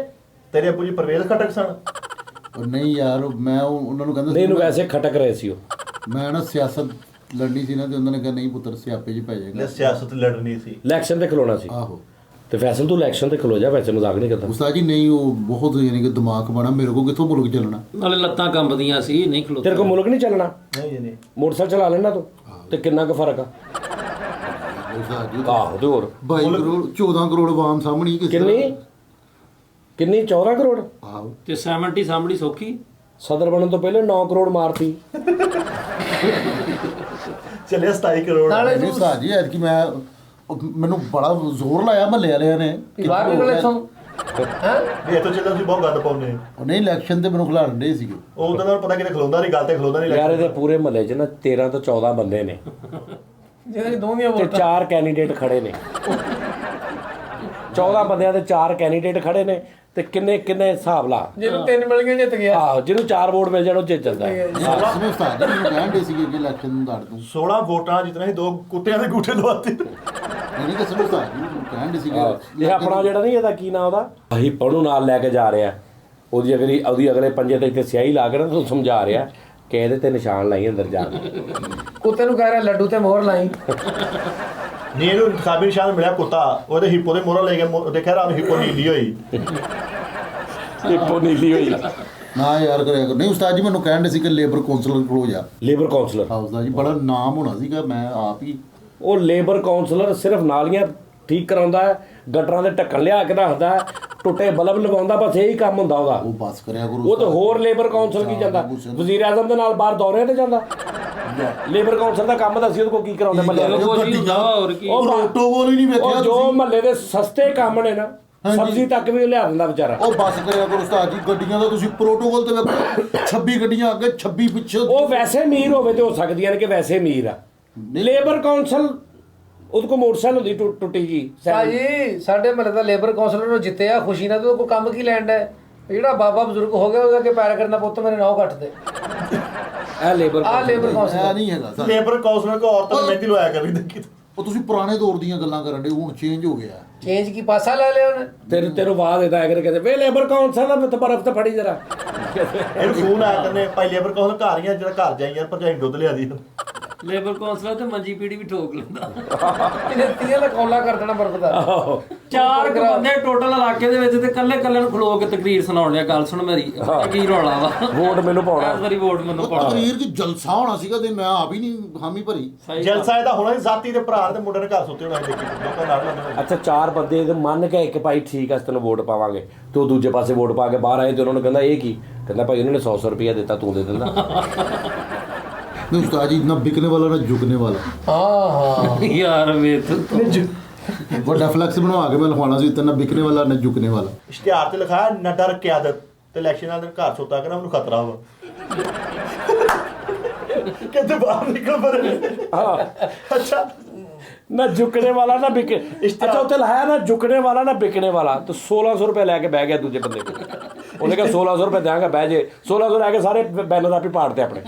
ਤੇਰੇ ਅੱਬੂ ਜੀ ਪਰਵੇਜ਼ ਖਟਕ ਸਨ? ਉਹ ਨਹੀਂ ਯਾਰ, ਮੈਂ ਉਹਨਾਂ ਨੂੰ ਕਹਿੰਦਾ ਨਹੀਂ ਇਹਨੂੰ ਵੈਸੇ ਖਟਕ ਰਹੇ ਸੀ ਉਹ। ਮੈਂ ਨਾ ਸਿਆਸਤ ਲੜਨੀ ਸੀ ਨਾ, ਤੇ ਉਹਨਾਂ ਨੇ ਕਿਹਾ ਨਹੀਂ ਪੁੱਤਰ ਸਿਆਪੇ 'ਚ ਪੈ ਜਾਏਗਾ। ਸਿਆਸਤ ਲੜਨੀ ਸੀ, ਇਲੈਕਸ਼ਨ ਤੇ ਖਲੋਣਾ ਸੀ। ਆਹੋ ਤੇ ਫੈਸਲ ਤੂੰ ਇਲੈਕਸ਼ਨ ਤੇ ਖਲੋ ਜਾ, ਵੈਸੇ ਮਜ਼ਾਕ ਨਹੀਂ ਕਰਦਾ ਉਸਤਾਦ ਜੀ। ਨਹੀਂ ਉਹ ਬਹੁਤ ਯਾਨੀ ਕਿ ਦਿਮਾਗ ਬਣਾ, ਮੇਰੇ ਕੋਲ ਕਿੱਥੋਂ ਮੁਲਕ ਚੱਲਣਾ। ਨਾਲੇ ਲੱਤਾਂ ਕੰਬਦੀਆਂ ਸੀ, ਨਹੀਂ ਖਲੋਤੇ। ਤੇਰੇ ਕੋਲ ਮੁਲਕ ਨਹੀਂ ਚੱਲਣਾ? ਨਹੀਂ ਜੀ ਨਹੀਂ। ਮੋਟਰਸਾਈਕਲ ਚਲਾ ਲੈਣਾ ਤੂੰ ਤੇ ਕਿੰਨਾ ਕੁ ਫਰਕ ਆ? ਉਸਤਾਦ ਜੀ ਆਹੋ ਤੇ ਹੋਰ 22 ਕਰੋੜ 14 ਕਰੋੜ ਆਵਾਮ ਸਾਹਮਣੇ ਕਿਸ ਕਿੰਨੀ 14 ਕਰੋੜ ਆਹੋ ਤੇ 70 ਸਾਹਮਣੀ ਸੌਖੀ। ਸਦਰ ਬਣਨ ਤੋਂ ਪਹਿਲੇ 9 ਕਰੋੜ ਮਾਰਤੀ। ਚੱਲੇ 27 ਕਰੋੜ। ਨਾਲੇ ਨਹੀਂ ਉਸਤਾਦ ਜੀ ਐਤਕੀ ਮੈਂ ਮੈਨੂੰ ਬੜਾ ਜ਼ੋਰ ਲਾਇਆ ਮਹੱਲੇ ਵਾਲਿਆਂ ਨੇ ਕਿ ਬਾਹਰ ਨਿਕਲੇ ਇੱਥੋਂ ਹੈ। ਵੀ ਇੱਥੋਂ ਚੱਲਦਾ ਤੁਸੀਂ ਬਹੁਤ ਗੰਦ ਪਾਉਂਦੇ। ਉਹ ਨਹੀਂ ਇਲੈਕਸ਼ਨ ਤੇ ਮੈਨੂੰ ਖਿਲਾਰਨ ਦੇ ਸੀਗੇ। ਉਹ ਉਹਨਾਂ ਨੂੰ ਪਤਾ ਕਿਤੇ ਖਲੋਂਦਾ ਨਹੀਂ, ਗੱਲ ਤੇ ਖਲੋਂਦਾ ਨਹੀਂ। ਯਾਰ ਇਹਦੇ ਪੂਰੇ ਮਹੱਲੇ 'ਚ ਨਾ 13 ਤੋਂ 14 ਬੰਦੇ ਨੇ ਜਿਹਦੇ ਦੋਨੀਆਂ ਤੇ 4 ਕੈਂਡੀਡੇਟ ਖੜੇ ਨੇ। 14 ਬੰਦਿਆਂ ਦੇ 4 ਕੈਂਡੀਡੇਟ ਖੜੇ ਨੇ ਤੇ ਕਿੰਨੇ ਹਿਸਾਬ ਲਾ। ਜਿਹਨੂੰ 3 ਮਿਲ ਗਏ ਜਿੱਤ ਗਿਆ। ਆਹੋ ਜਿਹਨੂੰ 4 ਵੋਟ ਮਿਲ ਜਾਣ ਉਹ ਜਿੱਤ ਜਾਂਦਾ ਹੈ। ਉਸਨੇ ਉਸਤਾਦ ਜੀ ਮੈਨੂੰ ਕਹਿੰਦੇ ਸੀਗੇ ਕਿ ਇਲੈਕਸ਼ਨ ਨੂੰ ਦੜ ਦੂੰ। 16 ਵੋਟਾਂ ਜਿੱਤਣਾ ਸੀ, 2 ਕੁੱਤਿਆਂ ਦੇ ਗੂਠੇ ਲਵਾਤੇ। ਨਹੀਂ ਦੱਸੋ ਉਸਤਾਦ ਜੀ ਮੈਨੂੰ ਕਹਿੰਦੇ ਸੀਗੇ। ਇਹ ਆਪਣਾ ਜਿਹੜਾ ਨਹੀਂ ਇਹਦਾ ਕੀ ਨਾਂ ਉਹਦਾ ਅਸੀਂ ਪੜੂ ਨਾਲ ਲੈ ਕੇ ਜਾ ਰਿਹਾ, ਉਹਦੀ ਅਗਲੇ ਪੰਜੇ ਤੇ ਇੱਥੇ ਸਿਆਹੀ ਲਾ ਕੇ ਨਾ ਤੁਹਾਨੂੰ ਸਮਝਾ ਰਿਹਾ ਕਿ ਇਹਦੇ ਤੇ ਨਿਸ਼ਾਨ ਲਾਈ ਅੰਦਰ ਜਾ ਕੇ। ਕੁੱਤੇ ਨੂੰ ਕਹਿ ਰਿਹਾ ਲੱਡੂ ਤੇ ਮੋਹਰ ਲਾਈ। ਨਹੀਂ ਇਹਨੂੰ ਇੰਤਖਾਬੀ ਨਿਸ਼ਾਨ ਮਿਲਿਆ ਕੁੱਤਾ, ਉਹਦੇ ਹਿੱਪੋ ਦੇ ਮੋਹਰਾਂ ਲੈ ਕੇ ਦੇਖਿਆ ਰਾਤ ਹਿੱਪੋ ਨੀਲੀ ਹੋਈ। ਇੱਕੋ ਨੀਲੀ ਹੋਈ। ਨਾ ਯਾਰ ਕਰਿਆ ਕਰੋ। ਨਹੀਂ ਉਸਤਾਦ ਜੀ ਮੈਨੂੰ ਕਹਿੰਦੇ ਸੀ ਕਿ ਲੇਬਰ ਕੌਂਸਲਰ ਕੋਲ ਜਾ। Labour counsellor? ਹਾਂ ਉਸਤਾਦ ਜੀ ਬੜਾ ਨਾਮ ਹੋਣਾ ਸੀਗਾ, ਮੈਂ ਆਪ ਹੀ। ਉਹ ਲੇਬਰ ਕਾਉਂਸਲਰ ਸਿਰਫ ਨਾਲੀਆਂ ਠੀਕ ਕਰਾਉਂਦਾ ਹੈ, ਗਟਰਾਂ ਦੇ ਢੱਕਣ ਲਿਆ ਕੇ ਰੱਖਦਾ ਹੈ, ਟੁੱਟੇ ਬਲਬ ਲਗਾਉਂਦਾ, ਬਸ ਇਹੀ ਕੰਮ ਹੁੰਦਾ ਉਹਦਾ। ਉਹ ਬਸ ਕਰਿਆ ਕਰੋ ਉਹ ਤਾਂ ਹੋਰ ਲੇਬਰ ਕਾਉਂਸਲ ਕੀ ਜਾਂਦਾ? ਵਜ਼ੀਰ ਆਜ਼ਮ ਦੇ ਨਾਲ ਬਾਹਰ ਦੌਰਿਆਂ ਤੇ ਜਾਂਦਾ। ਲੇਬਰ ਕਾਉਂਸਲ ਦਾ ਕੰਮ ਦੱਸੀ ਉਹਦੇ ਕੋਲ ਕੀ ਕਰਾਉਂਦੇ ਮਹੱਲੇ ਵਾਲੇ? ਹੋਰ ਕੀ। ਉਹ ਪ੍ਰੋਟੋਕੋਲ ਹੀ ਨਹੀਂ ਵੇਖਿਆ ਉਹ ਜੋ ਤੁਸੀਂ। ਮਹੱਲੇ ਦੇ ਸਸਤੇ ਕੰਮ ਨੇ ਨਾ, ਸਬਜ਼ੀ ਤੱਕ ਵੀ ਉਹ ਲਿਆ ਦਿੰਦਾ ਵਿਚਾਰਾ। ਉਹ ਬੱਸ ਕਰਿਆ ਕਰੋ ਉਸਤਾਦ ਜੀ। ਗੱਡੀਆਂ ਦਾ ਤੁਸੀਂ ਪ੍ਰੋਟੋਕੋਲ ਤੇ ਵੇਖੋ, 26 ਗੱਡੀਆਂ ਅੱਗੇ 26 ਪਿੱਛੇ। ਉਹ ਵੈਸੇ ਅਮੀਰ ਹੋਵੇ ਤੇ ਹੋ ਸਕਦੀਆਂ ਨੇ ਕਿ ਵੈਸੇ ਅਮੀਰ ਆ। ਲੇਬਰ ਕਾਉਂਸਲ ਉਹਦੇ ਕੋਲ ਮੋਟਰਸਾਈਕਲ ਹੁੰਦੀ ਟੁੱਟੀ ਜੀ। ਭਾਜੀ ਸਾਡੇ ਮਹੱਲੇ ਦਾ ਲੇਬਰ ਕੌਂਸਲਰ ਨੂੰ ਜਿੱਤਿਆ ਖੁਸ਼ੀ ਨਾਲ, ਤੇ ਉਹ ਕੋਈ ਕੰਮ ਕੀ ਲੈਣ ਦਾ? ਜਿਹੜਾ ਬਾਬਾ ਬਜ਼ੁਰਗ ਹੋ ਗਿਆ ਉਹਦੇ ਅੱਗੇ ਪੈਰ ਕਰਨਾ, ਪੁੱਤ ਮੇਰੇ ਨਾਮ ਕੱਟ ਦੇ। ਇਹ ਲੇਬਰ ਲੇਬਰ ਇਹ ਕੌਂਸਲਰ ਨਹੀਂ ਹੈਗਾ ਸਰ। ਲੇਬਰ ਕਾਉਂਸਲਰ ਕੋ ਔਰਤਾਂ ਨੂੰ ਮਹਿੰਦੀ ਲਵਾਇਆ ਕਰੀ ਦੇਖੀ। ਉਹ ਤੁਸੀਂ ਪੁਰਾਣੇ ਦੌਰ ਦੀਆਂ ਗੱਲਾਂ ਕਰਨ ਦੇ, ਹੁਣ ਚੇਂਜ ਹੋ ਗਿਆ। ਚੇਂਜ ਕੀ ਪਾਸਾ ਲੈ ਲਿਆ ਉਹਨੇ। ਤੈਨੂੰ ਬਾਅਦ ਇਹਦਾ ਅਗਰ ਕਹਿੰਦੇ ਵੇ ਲੇਬਰ ਕਾਉਂਸਲ ਦਾ ਤੇ ਬਰਫ਼ ਤੇ ਫੜੀ ਜਰਾ। ਇਹਨੂੰ ਫੋਨ ਆਇਆ ਕਰਨੇ ਭਾਈ ਲੇਬਰ ਕਾਉਂਸਲਰ ਘਰ ਹੀ ਆ, ਜਿਹੜਾ ਘਰ ਜਾਈ ਯਾਰ ਭਰਜਾਈ ਦੁੱਧ ਲਿਆ ਦੀ। ਲੇਬਰ ਕੌਂਸਲਰ ਤੇ ਮੰਜੀ ਪੀੜੀ ਵੀ ਠੋਕ ਲੈਂਦਾ। ਇਹਨੇ 30 ਦਾ ਕੌਲਾ ਕਰ ਦੇਣਾ ਬਰਫ ਦਾ। 4 ਬੰਦੇ ਟੋਟਲ ਇਲਾਕੇ ਦੇ ਵਿੱਚ ਤੇ ਕੱਲੇ ਨੂੰ ਖਲੋ ਕੇ ਤਕਰੀਰ ਸੁਣਾਉਣ ਲਿਆ। ਗੱਲ ਸੁਣ ਮੇਰੀ, ਕੀ ਰੌਲਾ ਵਾ? ਵੋਟ ਮੈਨੂੰ ਪਾਉਣਾ। ਇਸ ਵਾਰੀ ਵੋਟ ਮੈਨੂੰ ਪਾਉਣਾ। ਤਕਰੀਰ ਚ ਜਲਸਾ ਹੋਣਾ ਸੀਗਾ ਤੇ ਮੈਂ ਆਪ ਹੀ ਨਹੀਂ ਹਾਮੀ ਭਰੀ। ਜਲਸਾ ਇਹਦਾ ਹੋਣਾ ਸੀ, ਜ਼ਾਤੀ ਦੇ ਭਰਾ ਤੇ ਮੁੰਡੇ ਨੇ ਘਰ ਸੁੱਤੇ ਹੋਣਾ ਦੇਖੀ ਲੋਕਾਂ ਨਾਲ ਲੰਦੇ। ਅੱਛਾ 4 ਬੰਦੇ ਇਹਦੇ ਮੰਨ ਕੇ ਇੱਕ ਭਾਈ ਠੀਕ ਆ ਤੈਨੂੰ ਵੋਟ ਪਾਵਾਂਗੇ, ਤੇ ਉਹ ਦੂਜੇ ਪਾਸੇ ਵੋਟ ਪਾ ਕੇ ਬਾਹਰ ਆਏ ਤੇ ਉਹਨਾਂ ਨੂੰ ਕਹਿੰਦਾ ਇਹ ਕੀ? ਕਹਿੰਦਾ ਭਾਈ ਉਹਨਾਂ ਨੇ 100 ਰੁਪਇਆ ਦਿੱਤਾ, ਤੂੰ ਦੇ ਦਿੰਦਾ। नहीं उस्ताद जी ना बिकने वाला ना झुकने वाला। हाँ यार वे तो बड़ा फ्लैक्स बनवा के मैं लिखवाना सी इतना बिकने वाला ना झुकने वाला। इश्तिहार ते लिखाया ना डर क्यादत ते इलेक्शन वाले दिन घर सोता कहना मैनू खतरा वा कहते बाहर निकल पड़े। हाँ अच्छा ना झुकने वाला ना बिके। अच्छा उत्ते लाया ना झुकने वाला ना बिकने वाला, तो 1600 रुपए लैके बह गया दूजे बंदे को। उन्हें कहा 1600 रुपए देंगे बह जे। 1600 लैके सारे बैनर आप ही पाड़ते अपने।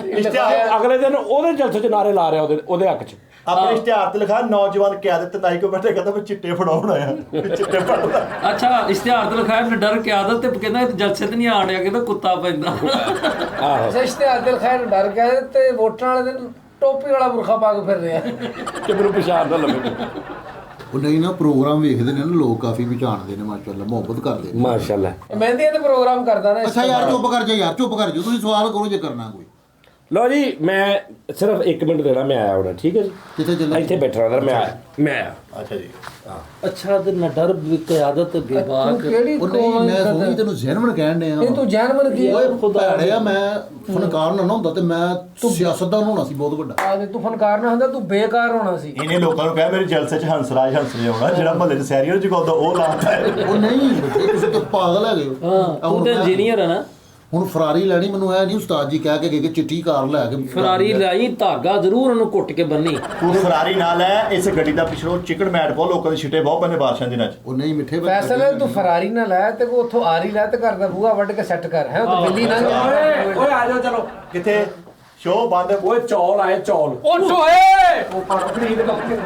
अगले दिन ओदे जलसे च नारे ला रहे ओदे हक च। अपने इश्तिहार ते लिखा नौजवान क्यादत ते नाई को बैठे कहता मैं चिट्टे फड़ाउण आया चिट्टे फड़ाउण। अच्छा इश्तिहार ते लिखाया डर के आदत ते कहंदा जलसे ते नहीं आण कहंदा कुत्ता पैंदा। अच्छा इश्तिहार ते लिखाया डर के आदत ते वोटां वाले दिन टोपी वाला बुरखा पा के फिर रहे हैं कि मेरे पछाण ना लगे। ਉਹ ਨਹੀਂ ਨਾ ਪ੍ਰੋਗਰਾਮ ਵੇਖਦੇ ਨੇ ਨਾ ਲੋਕ ਕਾਫੀ ਪਛਾਣਦੇ ਨੇ ਮਾਸ਼ਾਅੱਲਾ ਮੁਹੱਬਤ ਕਰਦੇ ਨੇ माशाल्लाह। ਮਹਿੰਦੀ ਤੇ ਪ੍ਰੋਗਰਾਮ ਕਰਦਾ ਨਾ। ਅੱਛਾ ਯਾਰ ਚੁੱਪ ਕਰ ਜਾ ਯਾਰ ਚੁੱਪ ਕਰ ਜਾ ਤੁਸੀਂ ਸਵਾਲ ਕਰੋ ਜੇ ਕਰਨਾ ਕੋਈ। लो जी मैं सिर्फ 1 मिनट देना, मैं आया होना ठीक है जी। ਕਿੱਥੇ ਚੱਲੇ ਇੱਥੇ ਬੈਠਾ ਰਹਿਣਾ मैं आया। अच्छा जी अच्छा ते न डर के आदत बेबाक ਕਿਹੜੀ ਉਹ ਨਹੀਂ ਮੈਂ ਸੋਹਣੀ ਤੈਨੂੰ ਜ਼ਹਿਨਮਨ ਕਹਿਣ ਡਿਆ ਇਹ ਤੂੰ ਜਾਨਵਰ ਕੀ ਓਏ ਭੈੜਿਆ ਮੈਂ ਫਨਕਾਰ ਨਾ ਹੁੰਦਾ ਤੇ ਮੈਂ ਸਿਆਸਤਦਾਨ ਹੋਣਾ ਸੀ ਬਹੁਤ ਵੱਡਾ। ਆ ਤੂੰ ਫਨਕਾਰ ਨਾ ਹੁੰਦਾ ਤੂੰ ਬੇਕਾਰ ਹੋਣਾ ਸੀ। ਇਹਨੇ ਲੋਕਾਂ ਨੂੰ ਕਿਹਾ ਮੇਰੇ ਜਲਸੇ 'ਚ ਹੰਸਰਾਜ ਹੰਸਰੇ ਆਉਣਾ ਜਿਹੜਾ ਮਹੱਲੇ 'ਚ ਸੈਰੀਓ ਜਗਾਉਂਦਾ ਉਹ ਲਾਤਾ ਹੈ। ਉਹ ਨਹੀਂ ਬੱਚੇ ਤੁਸੀਂ ਤਾਂ ਪਾਗਲ ਹੈਗੇ ਹੋ। हां तू तो इंजीनियर है ना? ਹੁਣ ਫਰਾਰੀ ਲੈਣੀ ਮੈਨੂੰ ਹੈ ਨਹੀਂ ਉਸਤਾਦ ਜੀ ਕਹਿ ਕੇ ਗਏ ਕਿ ਚਿੱਟੀ ਕਾਰ ਲੈ ਕੇ ਫਰਾਰੀ ਲਈ ਧਾਗਾ ਜ਼ਰੂਰ ਉਹਨੂੰ ਘੁੱਟ ਕੇ ਬੰਨੀ। ਤੂੰ ਫਰਾਰੀ ਨਾ ਲੈ, ਇਸ ਗੱਡੀ ਦਾ ਪਿਛੜੋ ਚਿਕਨ ਮੈਟ ਬਹੁਤ ਲੋਕਾਂ ਦੇ ਛਿੱਟੇ ਬਹੁਤ ਪੈਂਦੇ ਬਾਰਿਸ਼ਾਂ ਦੇ ਦਿਨਾਂ 'ਚ। ਉਹ ਨਹੀਂ ਮਿੱਠੇ ਫੈਸਲਾ ਤੂੰ ਫਰਾਰੀ ਨਾ ਲੈ ਤੇ ਕੋ ਉੱਥੋਂ ਆਰੀ ਲੈ ਤੇ ਘਰ ਦਾ ਬੂਹਾ ਵੱਢ ਕੇ ਸੈੱਟ ਕਰ ਹੈ ਉਹ ਤਾਂ ਬਿੱਲੀ ਨਾ ਓਏ ਆ ਜਾਓ ਚਲੋ। ਕਿੱਥੇ ਸ਼ੋਅ ਬੰਦ। ਓਏ ਚੌਲ ਆਏ ਚੌਲ। ਉੱਠ ਓਏ ਉਹ ਖਰੀਦ ਕਰਕੇ